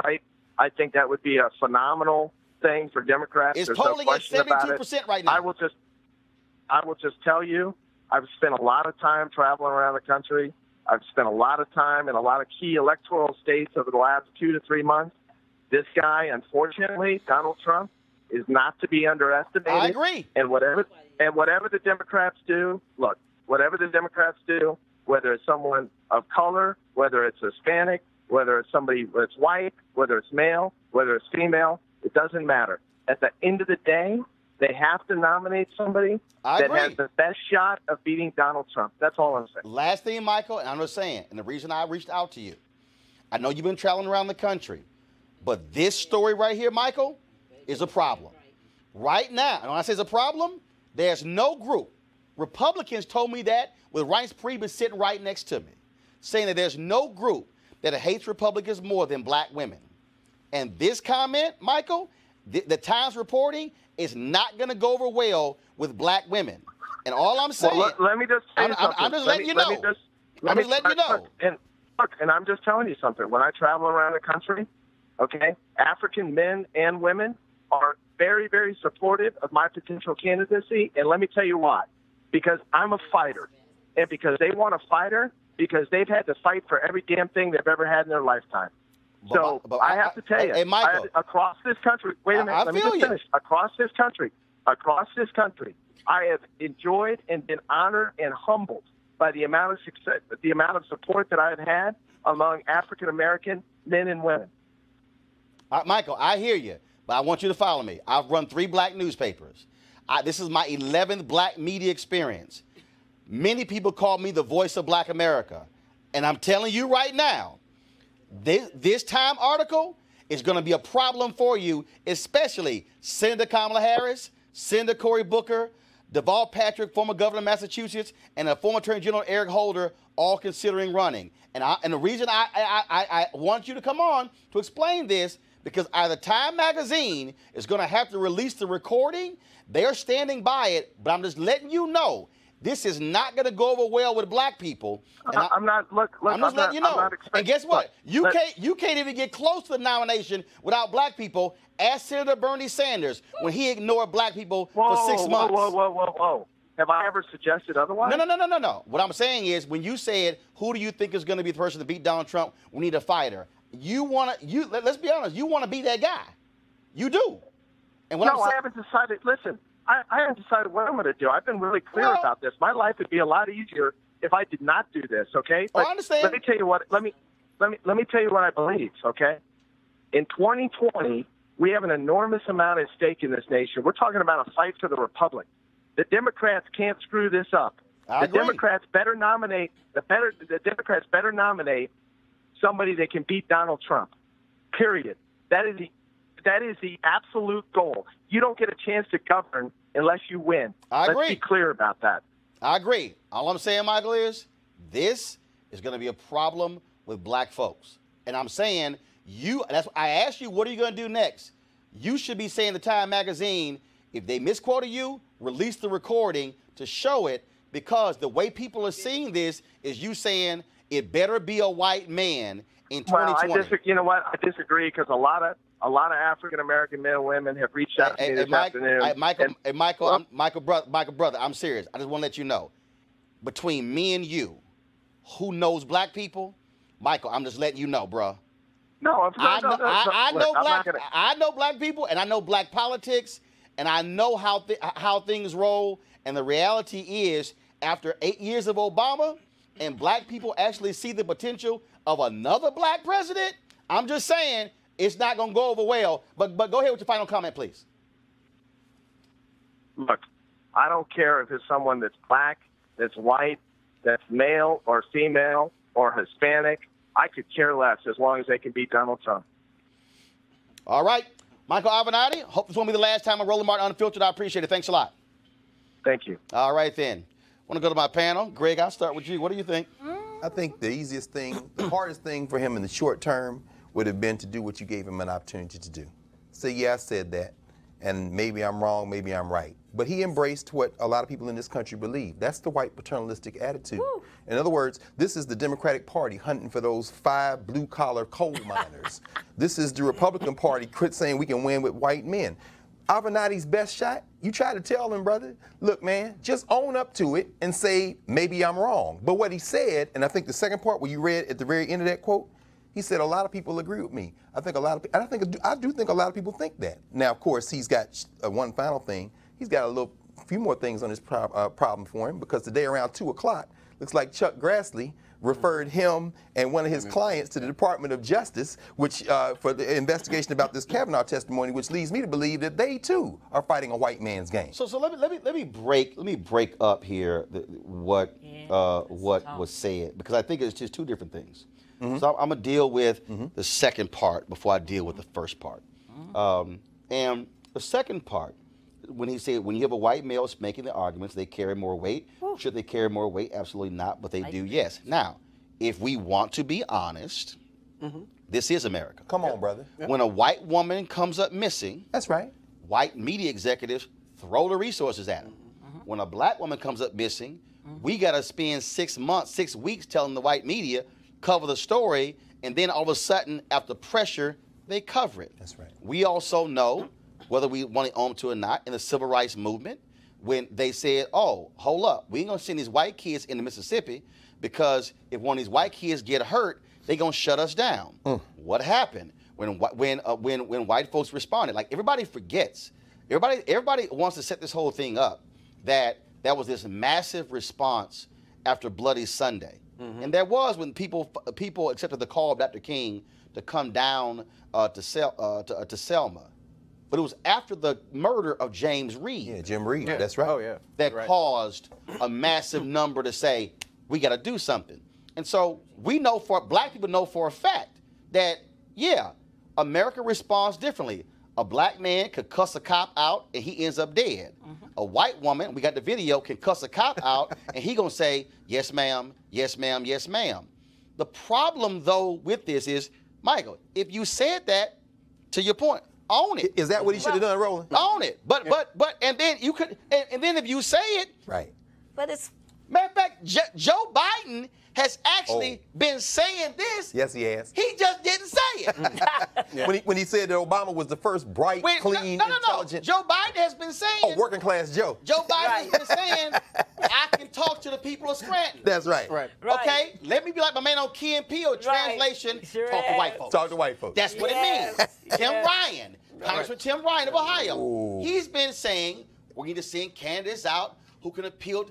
right. I think that would be a phenomenal thing for Democrats. It's There's polling no at question about 72% right now. I will just tell you, I've spent a lot of time traveling around the country. I've spent a lot of time in a lot of key electoral states over the last 2 to 3 months. This guy, unfortunately, Donald Trump, is not to be underestimated. I agree. And whatever the Democrats do, look, whatever the Democrats do, whether it's someone of color, whether it's Hispanic, whether it's somebody that's white, whether it's male, whether it's female, it doesn't matter. At the end of the day, they have to nominate somebody that has the best shot of beating Donald Trump. That's all I'm saying. Last thing, Michael, and I'm just saying, and the reason I reached out to you, I know you've been traveling around the country, but this story right here, Michael, is a problem. Right now, and when I say it's a problem, there's no group. Republicans told me that with Reince Priebus sitting right next to me, saying that there's no group that hates Republicans more than black women. And this comment, Michael, the Times reporting, is not going to go over well with black women. And all I'm saying, well, let me just say something. I'm just letting you know. I'm just letting you know. And I'm just telling you something. When I travel around the country, okay, African men and women are very, very supportive of my potential candidacy. And let me tell you why. Because I'm a fighter. And because they want a fighter, because they've had to fight for every damn thing they've ever had in their lifetime. So I have to tell you, hey, Michael, across this country, wait a minute, let me just finish. Across this country, I have enjoyed and been honored and humbled by the amount of success, the amount of support that I've had among African American men and women. Michael, I hear you, but I want you to follow me. I've run 3 black newspapers. This is my 11th black media experience. Many people call me the voice of black America. And I'm telling you right now, this Time article is going to be a problem for you, especially Senator Kamala Harris, Senator Cory Booker, Deval Patrick, former governor of Massachusetts, and a former Attorney General Eric Holder, all considering running. And the reason I want you to come on to explain this, because either Time magazine is going to have to release the recording, they're standing by it, but I'm just letting you know, this is not going to go over well with black people. And I'm not. Look. I'm just letting you know. And guess what? Look, You can't even get close to the nomination without black people. Ask Senator Bernie Sanders when he ignored black people for 6 months. Whoa. Have I ever suggested otherwise? No. What I'm saying is, when you said, who do you think is going to be the person to beat Donald Trump? We need a fighter. Let's be honest. You want to be that guy. You do. And I haven't decided. Listen. I haven't decided what I'm going to do. I've been really clear about this. My life would be a lot easier if I did not do this. Okay. But I understand. Let me tell you what. Let me tell you what I believe. Okay. In 2020, we have an enormous amount at stake in this nation. We're talking about a fight for the republic. The Democrats can't screw this up. I agree. Democrats better nominate. The Democrats better nominate somebody that can beat Donald Trump. Period. That is the absolute goal. You don't get a chance to govern unless you win. Let's be clear about that. I agree. All I'm saying, Michael, is this is going to be a problem with black folks. And I'm saying, I asked you, what are you going to do next? You should be saying to Time magazine, if they misquoted you, release the recording to show it, because the way people are seeing this is you saying it better be a white man in 2020. You know what? I disagree, because a lot of African American men and women have reached out to me this afternoon. Michael, brother, I'm serious. I just want to let you know. between me and you, who knows black people? Michael, I'm just letting you know, bro. No, I know black people, and I know black politics, and I know how things roll. And the reality is, after 8 years of Obama, and black people actually see the potential of another black president, I'm just saying it's not going to go over well. But go ahead with your final comment, please. Look, I don't care if it's someone that's black, that's white, that's male or female or Hispanic. I could care less as long as they can beat Donald Trump. All right. Michael Avenatti, hope this won't be the last time on Roland Martin Unfiltered. I appreciate it. Thanks a lot. Thank you. All right, then. I want to go to my panel. Greg, I'll start with you. What do you think? I think the easiest thing, the hardest thing for him in the short term would have been to do what you gave him an opportunity to do. Say, yeah, I said that, and maybe I'm wrong, maybe I'm right. But he embraced what a lot of people in this country believe. That's the white paternalistic attitude. Woo. In other words, this is the Democratic Party hunting for those 5 blue-collar coal miners. This is the Republican Party saying we can win with white men. Avenatti's best shot, you try to tell him, brother, look, man, just own up to it and say, maybe I'm wrong. But what he said, and I think the second part where you read at the very end of that quote, he said a lot of people agree with me. I do think a lot of people think that. Now, of course, he's got one final thing. He's got a few more things on his problem for him, because today around 2 o'clock, looks like Chuck Grassley referred him and one of his clients to the Department of Justice, which for the investigation about this Kavanaugh testimony, which leads me to believe that they too are fighting a white man's game. So let me break up here what was said, because I think it's just two different things. Mm-hmm. So I'm gonna deal with the second part before I deal with the first part. And the second part, when he said, when you have a white male making the arguments, they carry more weight. Ooh. Should they carry more weight? Absolutely not, but they do, yes. Now, if we want to be honest, this is America. Come on, brother. When a white woman comes up missing, that's right, white media executives throw the resources at them. When a black woman comes up missing, we got to spend 6 weeks telling the white media, cover the story, and then all of a sudden, after pressure, they cover it. That's right. We also know, whether we want to own to or not, in the civil rights movement, when they said, oh, hold up, we ain't going to send these white kids into Mississippi, because if one of these white kids get hurt, they going to shut us down. What happened when white folks responded? Like, everybody forgets. Everybody wants to set this whole thing up, that was this massive response after Bloody Sunday. And there was, when people accepted the call of Dr. King to come down to Selma. But it was after the murder of James Reed. Yeah, Jim Reed, that's right. Oh, yeah. That caused a massive number to say, we got to do something. And so black people know for a fact that, yeah, America responds differently. A black man could cuss a cop out and he ends up dead. A white woman, we got the video, can cuss a cop out and he gonna say, yes ma'am, yes ma'am, yes ma'am. The problem though with this is, Michael, if you said that, to your point, own it. Is that what he should have done, Roland? Own it. But and then you could, and then if you say it, right. But it's, matter of fact, Joe Biden has actually been saying this. Yes, he has. He just didn't say it. When he said that Obama was the first bright, clean, intelligent. Joe Biden has been saying. Oh, working class Joe. Joe Biden has been saying, I can talk to the people of Scranton. That's right. Okay? Let me be like my man on Key and Peele. Translation, talk to white folks. Talk to white folks. That's what it means. Tim Ryan, Congressman Tim Ryan of Ohio. Ooh. He's been saying, we need to send candidates out who can appeal.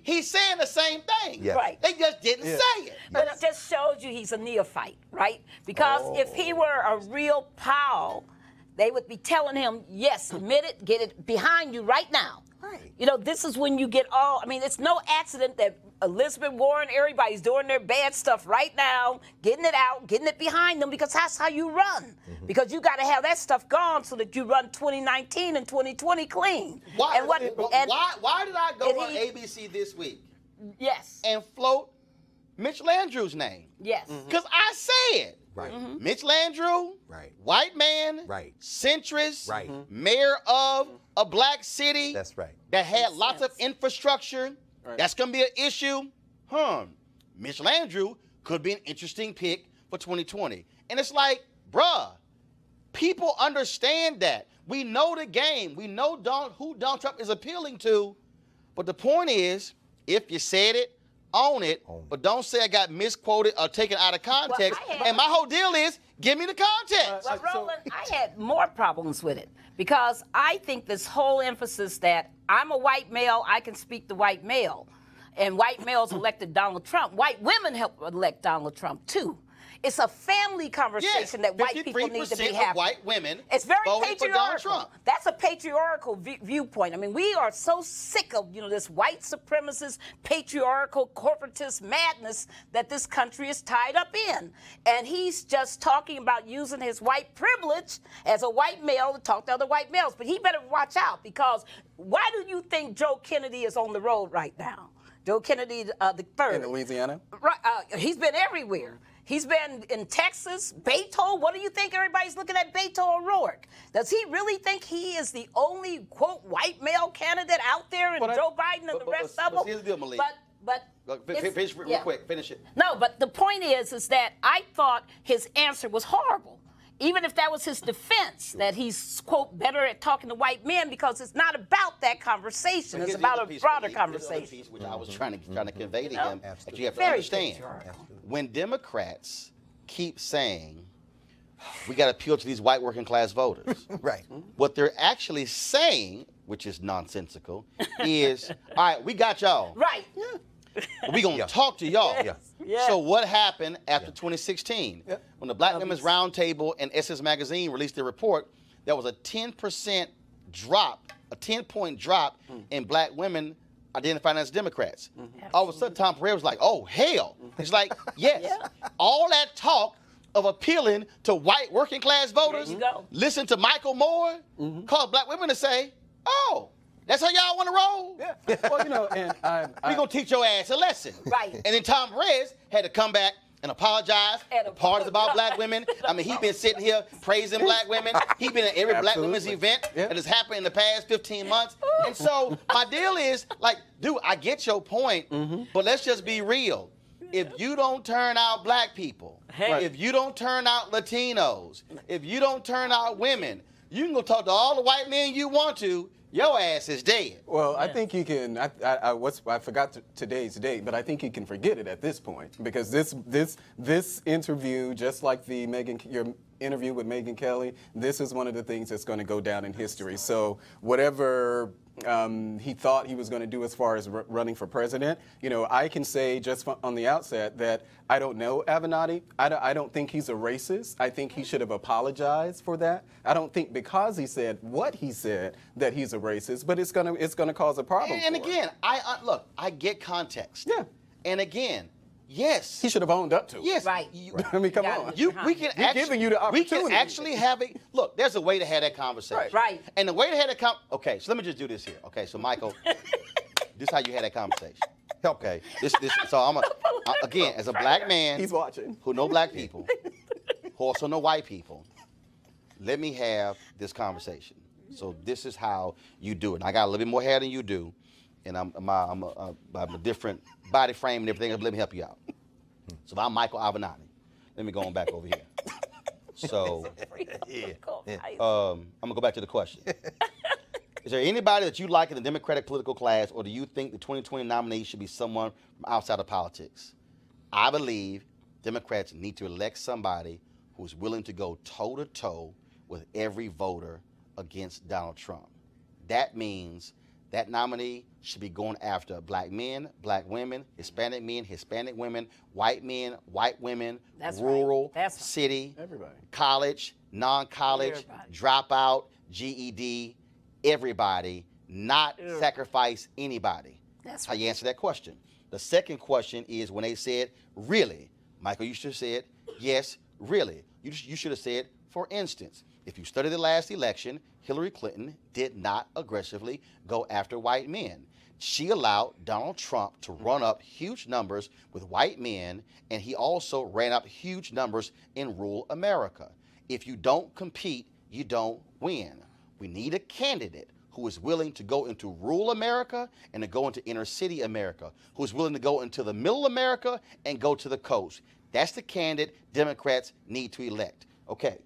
He's saying the same thing. Yeah. Right. They just didn't say it. But it just shows you he's a neophyte, right? Because if he were a real pal, they would be telling him, yes, admit it, get it behind you right now. Right. You know, this is when you get it's no accident that Elizabeth Warren, everybody's doing their bad stuff right now, getting it out, getting it behind them, because that's how you run. Because you got to have that stuff gone so that you run 2019 and 2020 clean. Why did I go on ABC this week? Yes. And float Mitch Landrieu's name? Yes. Because I said, Mitch Landrieu, white man, centrist, mayor of a black city. That's right. That had lots of infrastructure. That's going to be an issue. Mitch Landrieu could be an interesting pick for 2020. And it's like, bruh, people understand that. We know the game. We know who Donald Trump is appealing to. But the point is, If you said it, own it, but don't say I got misquoted or taken out of context. And my whole deal is, give me the context. Well, Roland, I had more problems with it because I think this whole emphasis that I'm a white male, I can speak to white male, and white males elected Donald Trump. White women helped elect Donald Trump, too. It's a family conversation that white people need to be having. Of white women it's very voted for Donald Trump. That's a patriarchal viewpoint. I mean, we are so sick of this white supremacist, patriarchal, corporatist madness that this country is tied up in. And he's just talking about using his white privilege as a white male to talk to other white males. But he better watch out, because why do you think Joe Kennedy is on the road right now? Joe Kennedy the third. In Louisiana? Right. He's been everywhere. He's been in Texas, Beto. What do you think everybody's looking at Beto O'Rourke? Does he really think he is the only, quote, white male candidate out there, and Joe Biden and the rest of them? Here's the deal, Malik. Finish real quick. Finish it. No, but the point is that I thought his answer was horrible. Even if that was his defense, that he's, quote, better at talking to white men, because it's not about that conversation. It's about a broader conversation. Piece, which I was trying to convey to him, that you have to understand. When Democrats keep saying, we got to appeal to these white working class voters, right? What they're actually saying, which is nonsensical, is, all right, we got y'all. Right. We're going to talk to y'all. Yeah. So what happened after 2016? When the Black Women's Roundtable and Essence Magazine released their report, there was a 10% drop, a 10-point drop in black women identifying as Democrats. All of a sudden, Tom Perez was like, oh, hell. He's like, yes. All that talk of appealing to white working class voters, listen to Michael Moore, call black women to say, oh, that's how y'all want to roll? Yeah. Well, and we're going to teach your ass a lesson. Right. And then Tom Perez had to come back and apologize. The part is about black women. I mean, he's been sitting here praising black women. He's been at every black women's event that has happened in the past 15 months. And so my deal is, like, dude, I get your point, but let's just be real. If you don't turn out black people, if you don't turn out Latinos, if you don't turn out women, you can go talk to all the white men you want to. Your ass is dead. Well, I think you can. I forgot today's date, but I think you can forget it at this point, because this interview, just like your interview with Megyn Kelly, this is one of the things that's going to go down in history. So whatever he thought he was going to do as far as running for president, I can say just on the outset that I don't know Avenatti. I don't think he's a racist. I think he should have apologized for that. I don't think because he said what he said that he's a racist, but it's gonna cause a problem. And again, look, I get context. Yeah. And again, yes, he should have owned up to it. Yes, right. I mean, come on. We can giving you the opportunity. We can actually have a look. There's a way to have that conversation. Right. And the way to have that okay. So let me just do this here. Okay. So Michael, this is how you had that conversation. Okay. So again, as a black man, he's watching, who know black people, who also know white people. Let me have this conversation. So this is how you do it. And I got a little bit more hair than you do, and I'm a different body frame and everything. Let me help you out. So I'm Michael Avenatti. Let me go on back over here. So I'm gonna go back to the question. Is there anybody that you like in the Democratic political class, or do you think the 2020 nominee should be someone from outside of politics? I believe Democrats need to elect somebody who's willing to go toe-to-toe with every voter against Donald Trump. That means that nominee should be going after black men, black women, Hispanic men, Hispanic women, white men, white women, rural, city, everybody, college, non-college, dropout, GED, everybody, not sacrifice anybody. That's how you answer that question. The second question is when they said, really, Michael, you should have said, yes, really. You should have said, for instance, if you study the last election, Hillary Clinton did not aggressively go after white men. She allowed Donald Trump to run up huge numbers with white men, and he also ran up huge numbers in rural America. If you don't compete, you don't win. We need a candidate who is willing to go into rural America and to go into inner city America, who is willing to go into the middle America and go to the coast. That's the candidate Democrats need to elect. Okay,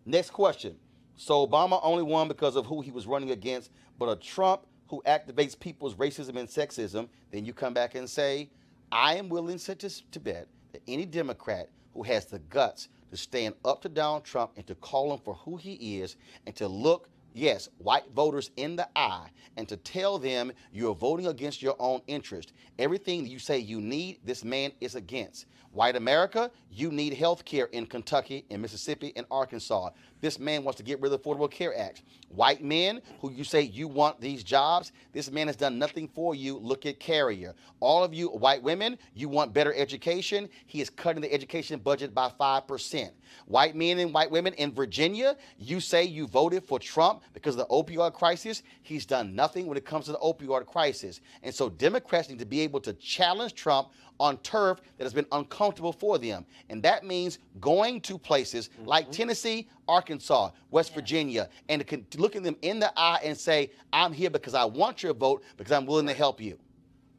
next question. So Obama only won because of who he was running against, but a Trump who activates people's racism and sexism, then you come back and say, I am willing to bet that any Democrat who has the guts to stand up to Donald Trump and to call him for who he is and to look, yes, white voters in the eye and to tell them you're voting against your own interest. Everything that you say you need, this man is against. White America, you need health care in Kentucky, in Mississippi, and Arkansas. This man wants to get rid of the Affordable Care Act. White men who you say you want these jobs, this man has done nothing for you. Look at Carrier. All of you white women, you want better education. He is cutting the education budget by 5%. White men and white women in Virginia, you say you voted for Trump because of the opioid crisis. He's done nothing when it comes to the opioid crisis. And so Democrats need to be able to challenge Trump on turf that has been uncomfortable for them. And that means going to places like Tennessee, Arkansas, West Virginia, and to look at them in the eye and say, I'm here because I want your vote, because I'm willing to help you.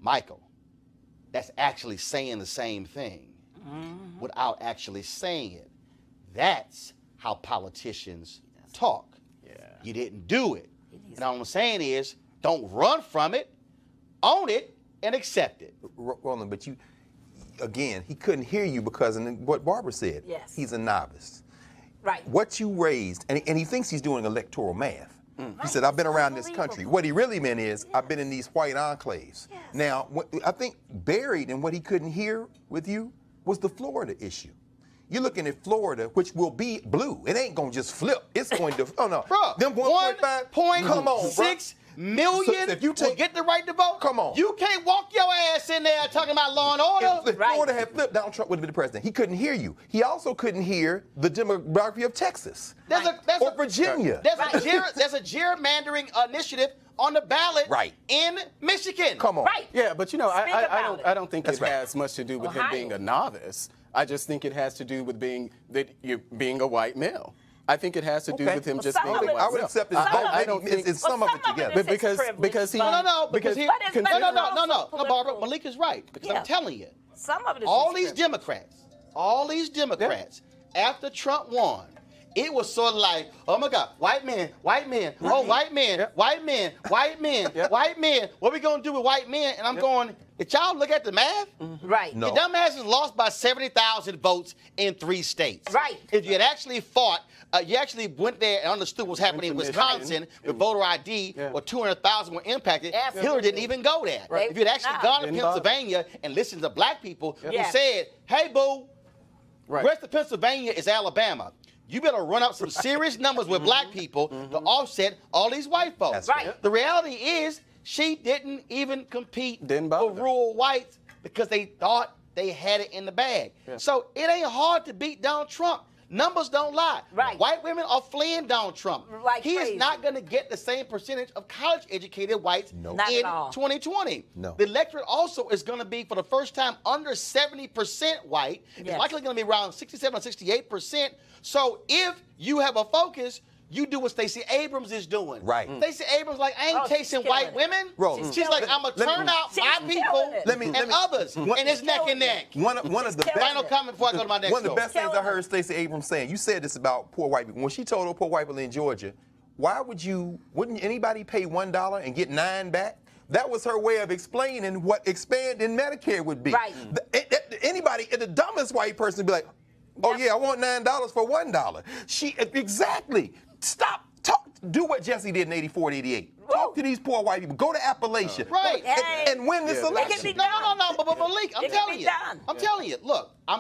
Michael, that's actually saying the same thing without actually saying it. That's how politicians talk. You didn't do it. And all I'm saying is, don't run from it, own it, and accept it. Roland, but you, again, he couldn't hear you because of what Barbara said. Yes. He's a novice. Right. What you raised, and he thinks he's doing electoral math. He said, I've been around this country. What he really meant is, I've been in these white enclaves. Yes. Now, I think buried in what he couldn't hear with you was the Florida issue. You're looking at Florida, which will be blue. It ain't going to just flip. It's going to, oh no. Bruh, Them 1.5, come on, bruh. 1.6 million So if you will take- get the right to vote. Come on. You can't walk your ass in there talking about law and order. If Florida had flipped, Donald Trump would have been the president. He couldn't hear you. He also couldn't hear the demography of Texas or Virginia. There's a gerrymandering initiative on the ballot in Michigan. Come on. Right. Yeah, but you know, Speak I don't think That's it right. has much to do with him Ohio. being a novice. I just think it has to do with being a white male. I think it has to do with him just being a white male. I would accept it. I don't think it's some of it together. It's because privilege. No, because he, But it's- but it's no, also Barbara, political. Malik is right, because Yeah. I'm telling you, Some of it is all these descriptive. Democrats, after Trump won, it was sort of like, oh my God, white men, oh, white men, white men, white men, white men. What we gonna do with white men? And I'm going, did y'all look at the math? Right. No. The dumbass is lost by 70,000 votes in 3 states. Right. If you had actually fought, you actually went there and understood what's happening in Wisconsin with voter ID, where 200,000 were impacted. Absolutely. Hillary didn't even go there. Right. If you'd actually Nah. gone to Didn't bother. Pennsylvania and listened to black people who Yes. said, hey, boo, Right. the rest of Pennsylvania is Alabama. You better run up some serious numbers with black people to offset all these white folks. That's right. The reality is, she didn't even compete Didn't for bother. rural whites because they thought they had it in the bag. Yeah. So it ain't hard to beat Donald Trump. Numbers don't lie. Right. White women are fleeing Donald Trump. Like he crazy. is not going to get the same percentage of college-educated whites Not in at all. 2020. No. The electorate also is going to be, for the first time, under 70% white. It's Yes. likely going to be around 67 or 68%. So if you have a focus, you do what Stacey Abrams is doing. Right. Stacey Abrams like, I ain't Oh, she's chasing killing white it. women. Roland. She's like, I'm going to turn out She's my killing people it. Let me- and others. And it's neck and neck. One of the killing best. Final comment before I go to my next One of the show. best things I Killing heard it. Stacey Abrams saying, you said this about poor white people. When she told her poor white people in Georgia, wouldn't anybody pay $1 and get 9 back? That was her way of explaining what expanding Medicare would be. Right. Anybody, the dumbest white person would be like, oh yeah, I want $9 for $1. Exactly. Stop. Do what Jesse did in 84 and 88. Talk to these poor white people. Go to Appalachia. Right. And win this It can election. be No, but Malik, I'm It can telling be you. done. I'm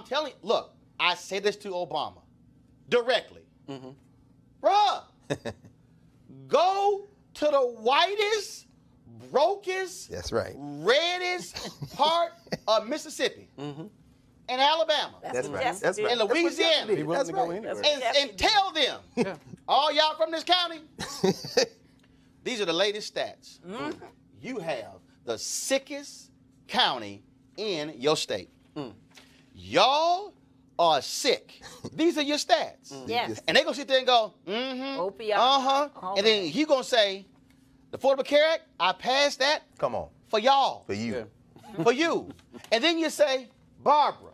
telling you. Look, I say this to Obama directly. Bruh, go to the whitest, brokest, That's right. reddest part of Mississippi and Alabama That's right. That's That's right. and Louisiana. Be willing to go anywhere. And tell them, all y'all from this county, these are the latest stats. You have the sickest county in your state. Y'all are sick. These are your stats. Yes. And they gonna sit there and go, Opioid. uh-huh. And then you gonna say, the Affordable Care Act, I passed that Come on. for y'all. For you. For you. And then you say, Barbara,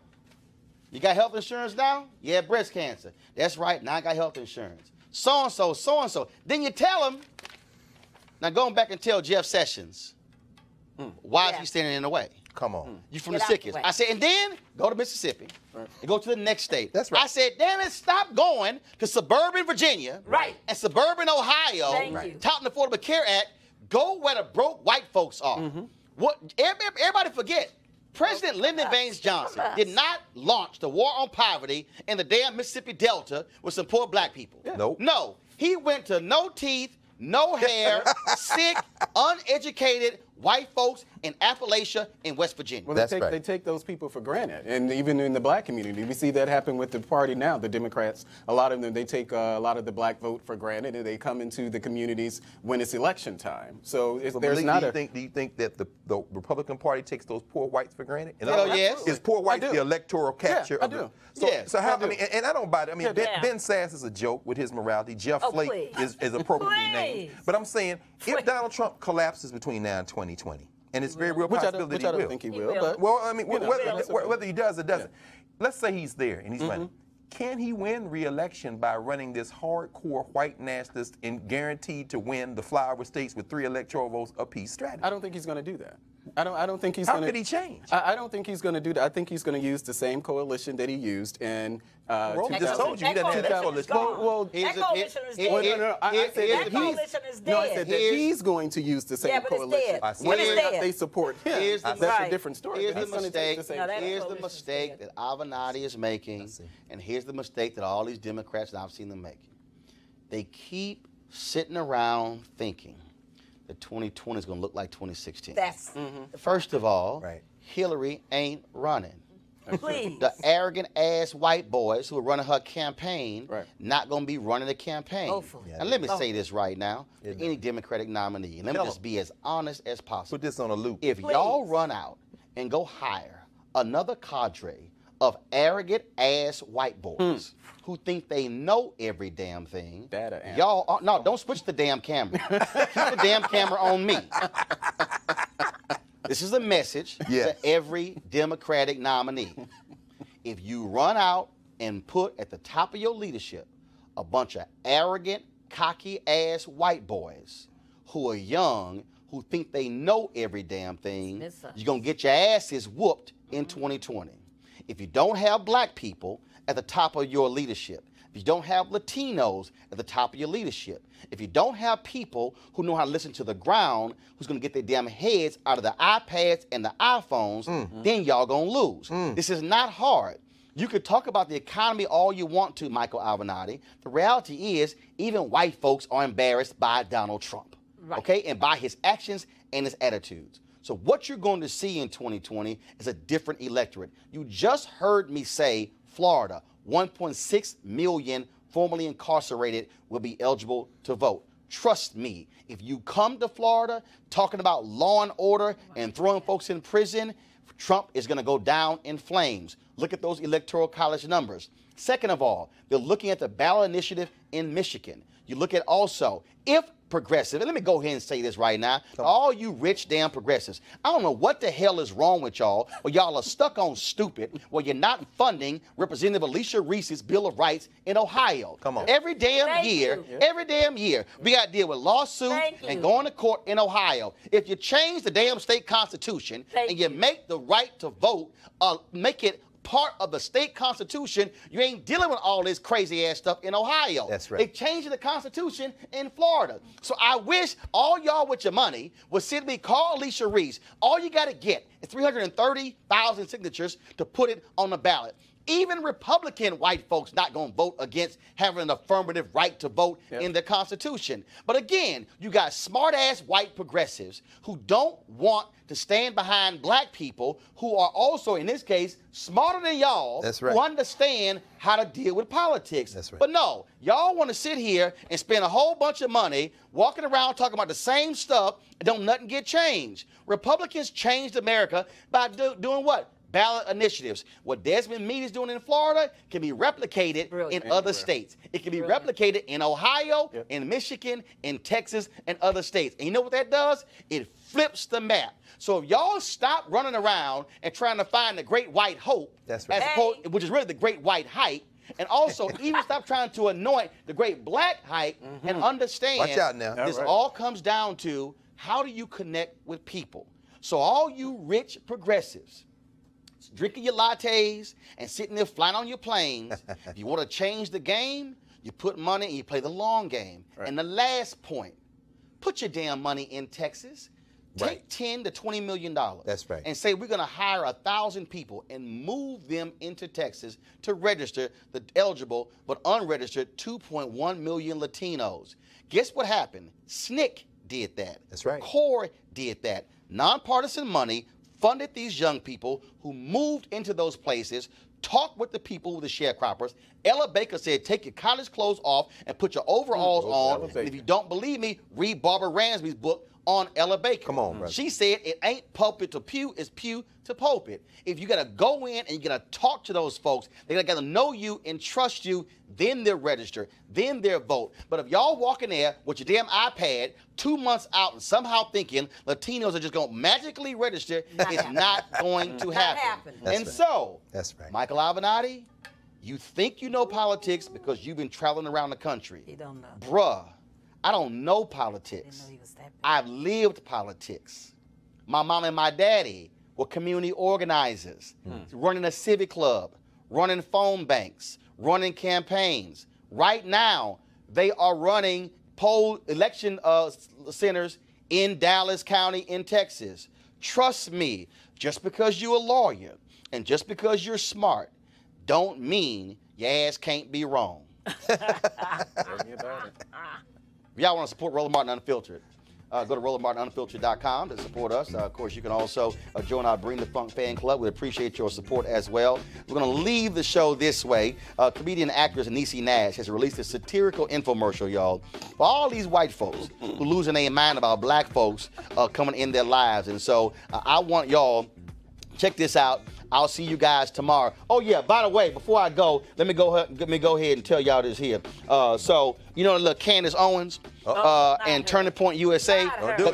you got health insurance now? Yeah, breast cancer. That's right, now I got health insurance. So-and-so, so-and-so. Then you tell them, Now going back and tell Jeff Sessions, why is he standing in the way? Come on. You from Get the out the sickest. way. I said, and then go to Mississippi and go to the next state. That's right. I said, damn it, stop going to suburban Virginia Right. and suburban Ohio, Thank you. touting the Affordable Care Act. Go where the broke white folks are. What everybody forget. President Lyndon Baines Johnson did not launch the war on poverty in the damn Mississippi Delta with some poor black people. Nope. No, he went to no teeth, no hair, sick, uneducated white folks in Appalachia and West Virginia. Well, That's right. they take those people for granted, and even in the black community, we see that happen with the party now. The Democrats, a lot of them, they take a lot of the black vote for granted, and they come into the communities when it's election time. So So there's Malik, not do you think that the Republican Party takes those poor whites for granted? In Hell other words, yes. Is poor whites I do. the electoral capture I of the... do. So, Yeah, so how, I do. I mean, and I don't buy it. I mean, Yeah. Ben Sass is a joke with his morality. Jeff Oh, Flake please. is appropriately named. Please. But I'm saying, Please. if Donald Trump collapses between now and 2020, and it's very real which I possibility don't he will. think he He will. will. But Well, I mean, You know, whether he does or doesn't. Let's say he's there and he's running. Can he win re-election by running this hardcore white nationalist and guaranteed to win the flyover states with 3 electoral votes apiece strategy? I don't think he's going to do that. I don't think he's How going to. could he change? I don't think he's going to do that. I think he's going to use the same coalition that he used in. Roland just told you he doesn't have that coalition. Well, Here's That the- coalition is here- dead. here- no, I here- said here's that the That piece. coalition is No, I dead. said that he's going to use the same Yeah, but it's coalition. dead. I see. Whether or It's not dead. they support him, Here's the- that's Right. a different story. Here's He's the gonna take mistake. No, that Here's the coalition's mistake dead. that Avenatti is making, and here's the mistake that all these Democrats that I've seen them making. They keep sitting around thinking that 2020 is going to look like 2016. That's First of all, Right. Hillary ain't running. please. The arrogant ass white boys who are running her campaign Right. not going to be running the campaign. Hopefully. And let me say this right now to any Democratic nominee, and let me Tell just 'em. be as honest as possible. Put this on a loop. If y'all run out and go hire another cadre of arrogant ass white boys who think they know every damn thing, Data analyst. y'all no, don't switch the damn camera. Keep the damn camera on me. This is a message Yes. to every Democratic nominee. If you run out and put at the top of your leadership a bunch of arrogant, cocky ass white boys who are young, who think they know every damn thing, Yes, sir. you're going to get your asses whooped in 2020. If you don't have black people at the top of your leadership, if you don't have Latinos at the top of your leadership, if you don't have people who know how to listen to the ground, who's going to get their damn heads out of the iPads and the iPhones, then y'all going to lose. This is not hard. You could talk about the economy all you want to, Michael Avenatti. The reality is, even white folks are embarrassed by Donald Trump, okay, and by his actions and his attitudes. So what you're going to see in 2020 is a different electorate. You just heard me say Florida, 1.6 million formerly incarcerated will be eligible to vote. Trust me, if you come to Florida talking about law and order and throwing folks in prison, Trump is going to go down in flames. Look at those electoral college numbers. Second of all, they're looking at the ballot initiative in Michigan. You look at also, if progressive, and let me go ahead and say this right now, all you rich damn progressives, I don't know what the hell is wrong with y'all, or y'all are stuck on stupid, where you're not funding Representative Alicia Reese's Bill of Rights in Ohio. Come on. Every damn Thank year, you. every damn year, we got to deal with lawsuits Thank and you. going to court in Ohio. If you change the damn state constitution Thank and you you. make the right to vote, make it part of the state constitution, you ain't dealing with all this crazy ass stuff in Ohio. That's right. They changed the constitution in Florida. So I wish all y'all with your money would simply call Alicia Reese. All you got to get is 330,000 signatures to put it on the ballot. Even Republican white folks not going to vote against having an affirmative right to vote in the Constitution. But again, you got smart-ass white progressives who don't want to stand behind black people who are also, in this case, smarter than y'all, That's right. who understand how to deal with politics. That's right. But no, y'all want to sit here and spend a whole bunch of money walking around talking about the same stuff and don't nothing get changed. Republicans changed America by doing what? Ballot initiatives. What Desmond Meade is doing in Florida can be replicated Brilliant. in other states. It can be replicated in Ohio, in Michigan, in Texas, and other states. And you know what that does? It flips the map. So if y'all stop running around and trying to find the great white hope, That's right. which is really the great white hype, And also, even stop trying to anoint the great black hype and understand. Watch out now. This all comes down to how do you connect with people? So all you rich progressives, drinking your lattes and sitting there flying on your planes, if you want to change the game, you put money and you play the long game. And the last point, put your damn money in Texas. Take $10 to $20 million. That's right. And say we're going to hire 1,000 people and move them into Texas to register the eligible but unregistered 2.1 million Latinos. Guess what happened? SNCC did that. That's right. CORE did that. Nonpartisan money funded these young people who moved into those places, talked with the people, with the sharecroppers. Ella Baker said, take your college clothes off and put your overalls on. And if you don't believe me, read Barbara Ransby's book on Ella Baker. Come on, brother. She said it ain't pulpit to pew, it's pew to pulpit. If you got to go in and you got to talk to those folks, they got to know you and trust you, then they'll register, then they'll vote. But if y'all walk in there with your damn iPad 2 months out and somehow thinking Latinos are just going to magically register, it's not going to happen. And so, that's right. Michael Avenatti, you think you know politics because you've been traveling around the country. You don't know. Bruh, I don't know politics. Didn't know he was that big. I've lived politics. My mom and my daddy were community organizers, running a civic club, running phone banks, running campaigns. Right now, they are running election centers in Dallas County in Texas. Trust me, just because you're a lawyer and just because you're smart, don't mean your ass can't be wrong. If y'all want to support Roland Martin Unfiltered, go to RolandMartinUnfiltered.com to support us. Of course, you can also join our Bring the Funk fan club. We appreciate your support as well. We're going to leave the show this way. Comedian and actress Niecy Nash has released a satirical infomercial, y'all, for all these white folks who losing their mind about black folks coming in their lives. And so I want y'all, check this out. I'll see you guys tomorrow. Oh yeah, by the way, before I go, let me go ahead and tell y'all this here. So you know the little Candace Owens and Turning Point USA.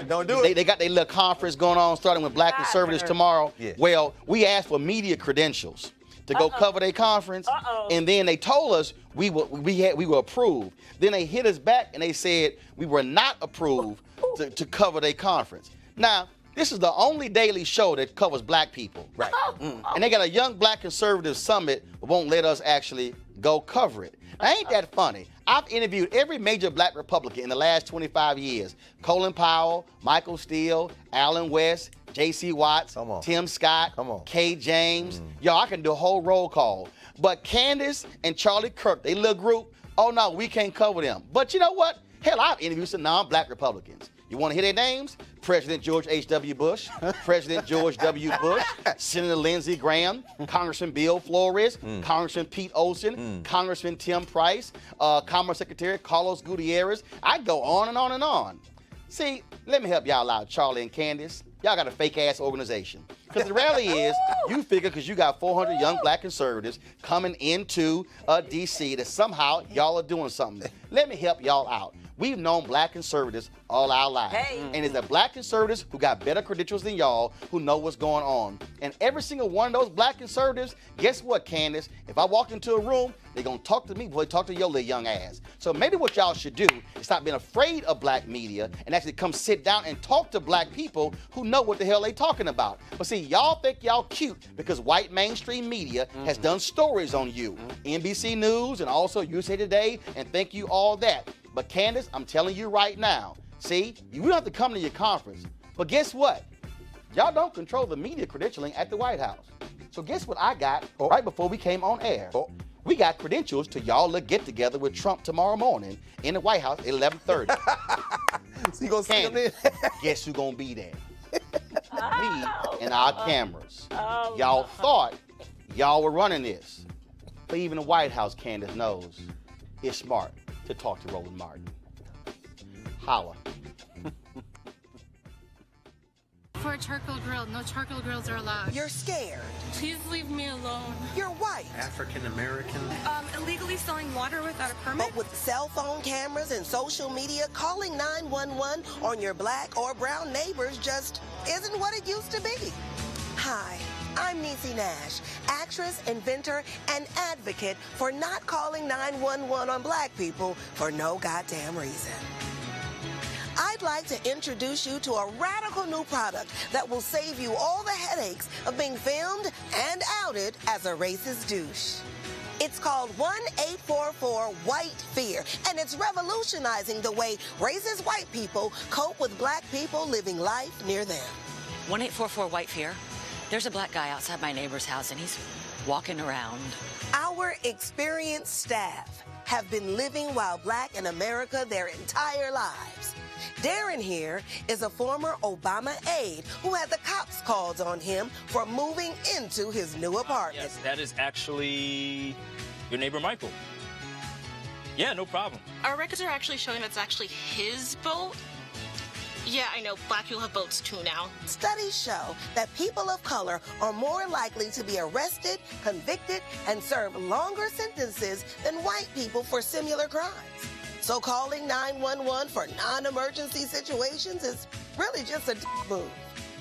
Don't do it. They got their little conference going on, starting with Black conservatives tomorrow. Yes. Well, we asked for media credentials to go cover their conference, and then they told us we were approved. Then they hit us back and they said we were not approved to cover their conference. Now, this is the only daily show that covers black people. Right. And they got a young black conservative summit, but won't let us actually go cover it. Now, ain't that funny? I've interviewed every major black Republican in the last 25 years. Colin Powell, Michael Steele, Alan West, J.C. Watts, Tim Scott, Kay James. Yo, I can do a whole roll call. But Candace and Charlie Kirk, they little group, oh no, we can't cover them. But you know what? Hell, I've interviewed some non-black Republicans. You want to hear their names? President George H.W. Bush, President George W. Bush, Senator Lindsey Graham, Congressman Bill Flores, Congressman Pete Olson, Congressman Tim Price, Commerce Secretary Carlos Gutierrez. I go on and on and on. See, let me help y'all out, Charlie and Candace. Y'all got a fake-ass organization. Because the reality is, you figure because you got 400 young black conservatives coming into D.C. that somehow y'all are doing something. Let me help y'all out. We've known black conservatives all our lives. And it's the black conservatives who got better credentials than y'all who know what's going on. And every single one of those black conservatives, guess what, Candace? If I walk into a room, they're going to talk to me before they talk to your little young ass. So maybe what y'all should do is stop being afraid of black media and actually come sit down and talk to black people who know what the hell they talking about. But see, y'all think y'all cute because white mainstream media has done stories on you. NBC News and also USA Today and Thank You All That. But Candace, I'm telling you right now, see, you don't have to come to your conference. But guess what? Y'all don't control the media credentialing at the White House. So guess what I got right before we came on air? We got credentials to y'all get together with Trump tomorrow morning in the White House at 11:30. So you gonna see them in? Guess who's gonna be there? Me and our cameras. Y'all thought y'all were running this. But even the White House, Candace, knows it's smart to talk to Roland Martin. Holla. For a charcoal grill, no charcoal grills are allowed. You're scared. Please leave me alone. You're white. African American. Illegally selling water without a permit. But with cell phone cameras and social media, calling 911 on your black or brown neighbors just isn't what it used to be. Hi, I'm Niecy Nash, actress, inventor, and advocate for not calling 911 on black people for no goddamn reason. I'd like to introduce you to a radical new product that will save you all the headaches of being filmed and outed as a racist douche. It's called 1-844-WHITE FEAR, and it's revolutionizing the way racist white people cope with black people living life near them. 1-844-WHITE FEAR. There's a black guy outside my neighbor's house, and he's walking around. Our experienced staff have been living while black in America their entire lives. Darren here is a former Obama aide who had the cops called on him for moving into his new apartment. Yes, that is actually your neighbor, Michael. Yeah, no problem. Our records are actually showing that's actually his boat. Yeah, I know. Black people have boats too now. Studies show that people of color are more likely to be arrested, convicted, and serve longer sentences than white people for similar crimes. So calling 911 for non-emergency situations is really just a move.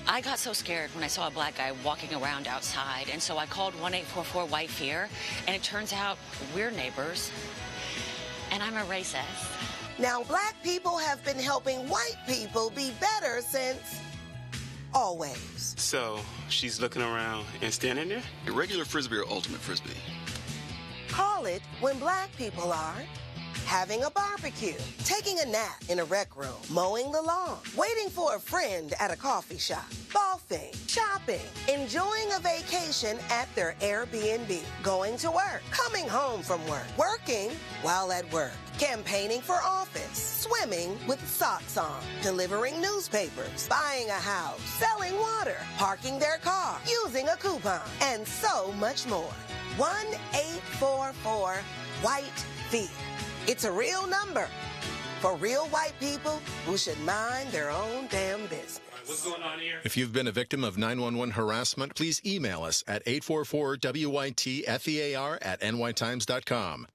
I got so scared when I saw a black guy walking around outside, and so I called 1-844-WHITE FEAR, and it turns out we're neighbors, and I'm a racist. Now, black people have been helping white people be better since always. So she's looking around and standing there? Irregular frisbee or ultimate frisbee? Call it when black people are having a barbecue, taking a nap in a rec room, mowing the lawn, waiting for a friend at a coffee shop, golfing, shopping, enjoying a vacation at their Airbnb, going to work, coming home from work, working while at work, campaigning for office, swimming with socks on, delivering newspapers, buying a house, selling water, parking their car, using a coupon, and so much more. 1-844-WHITE FEAR. It's a real number for real white people who should mind their own damn business. What's going on here? If you've been a victim of 911 harassment, please email us at 844-WYTFEAR@nytimes.com.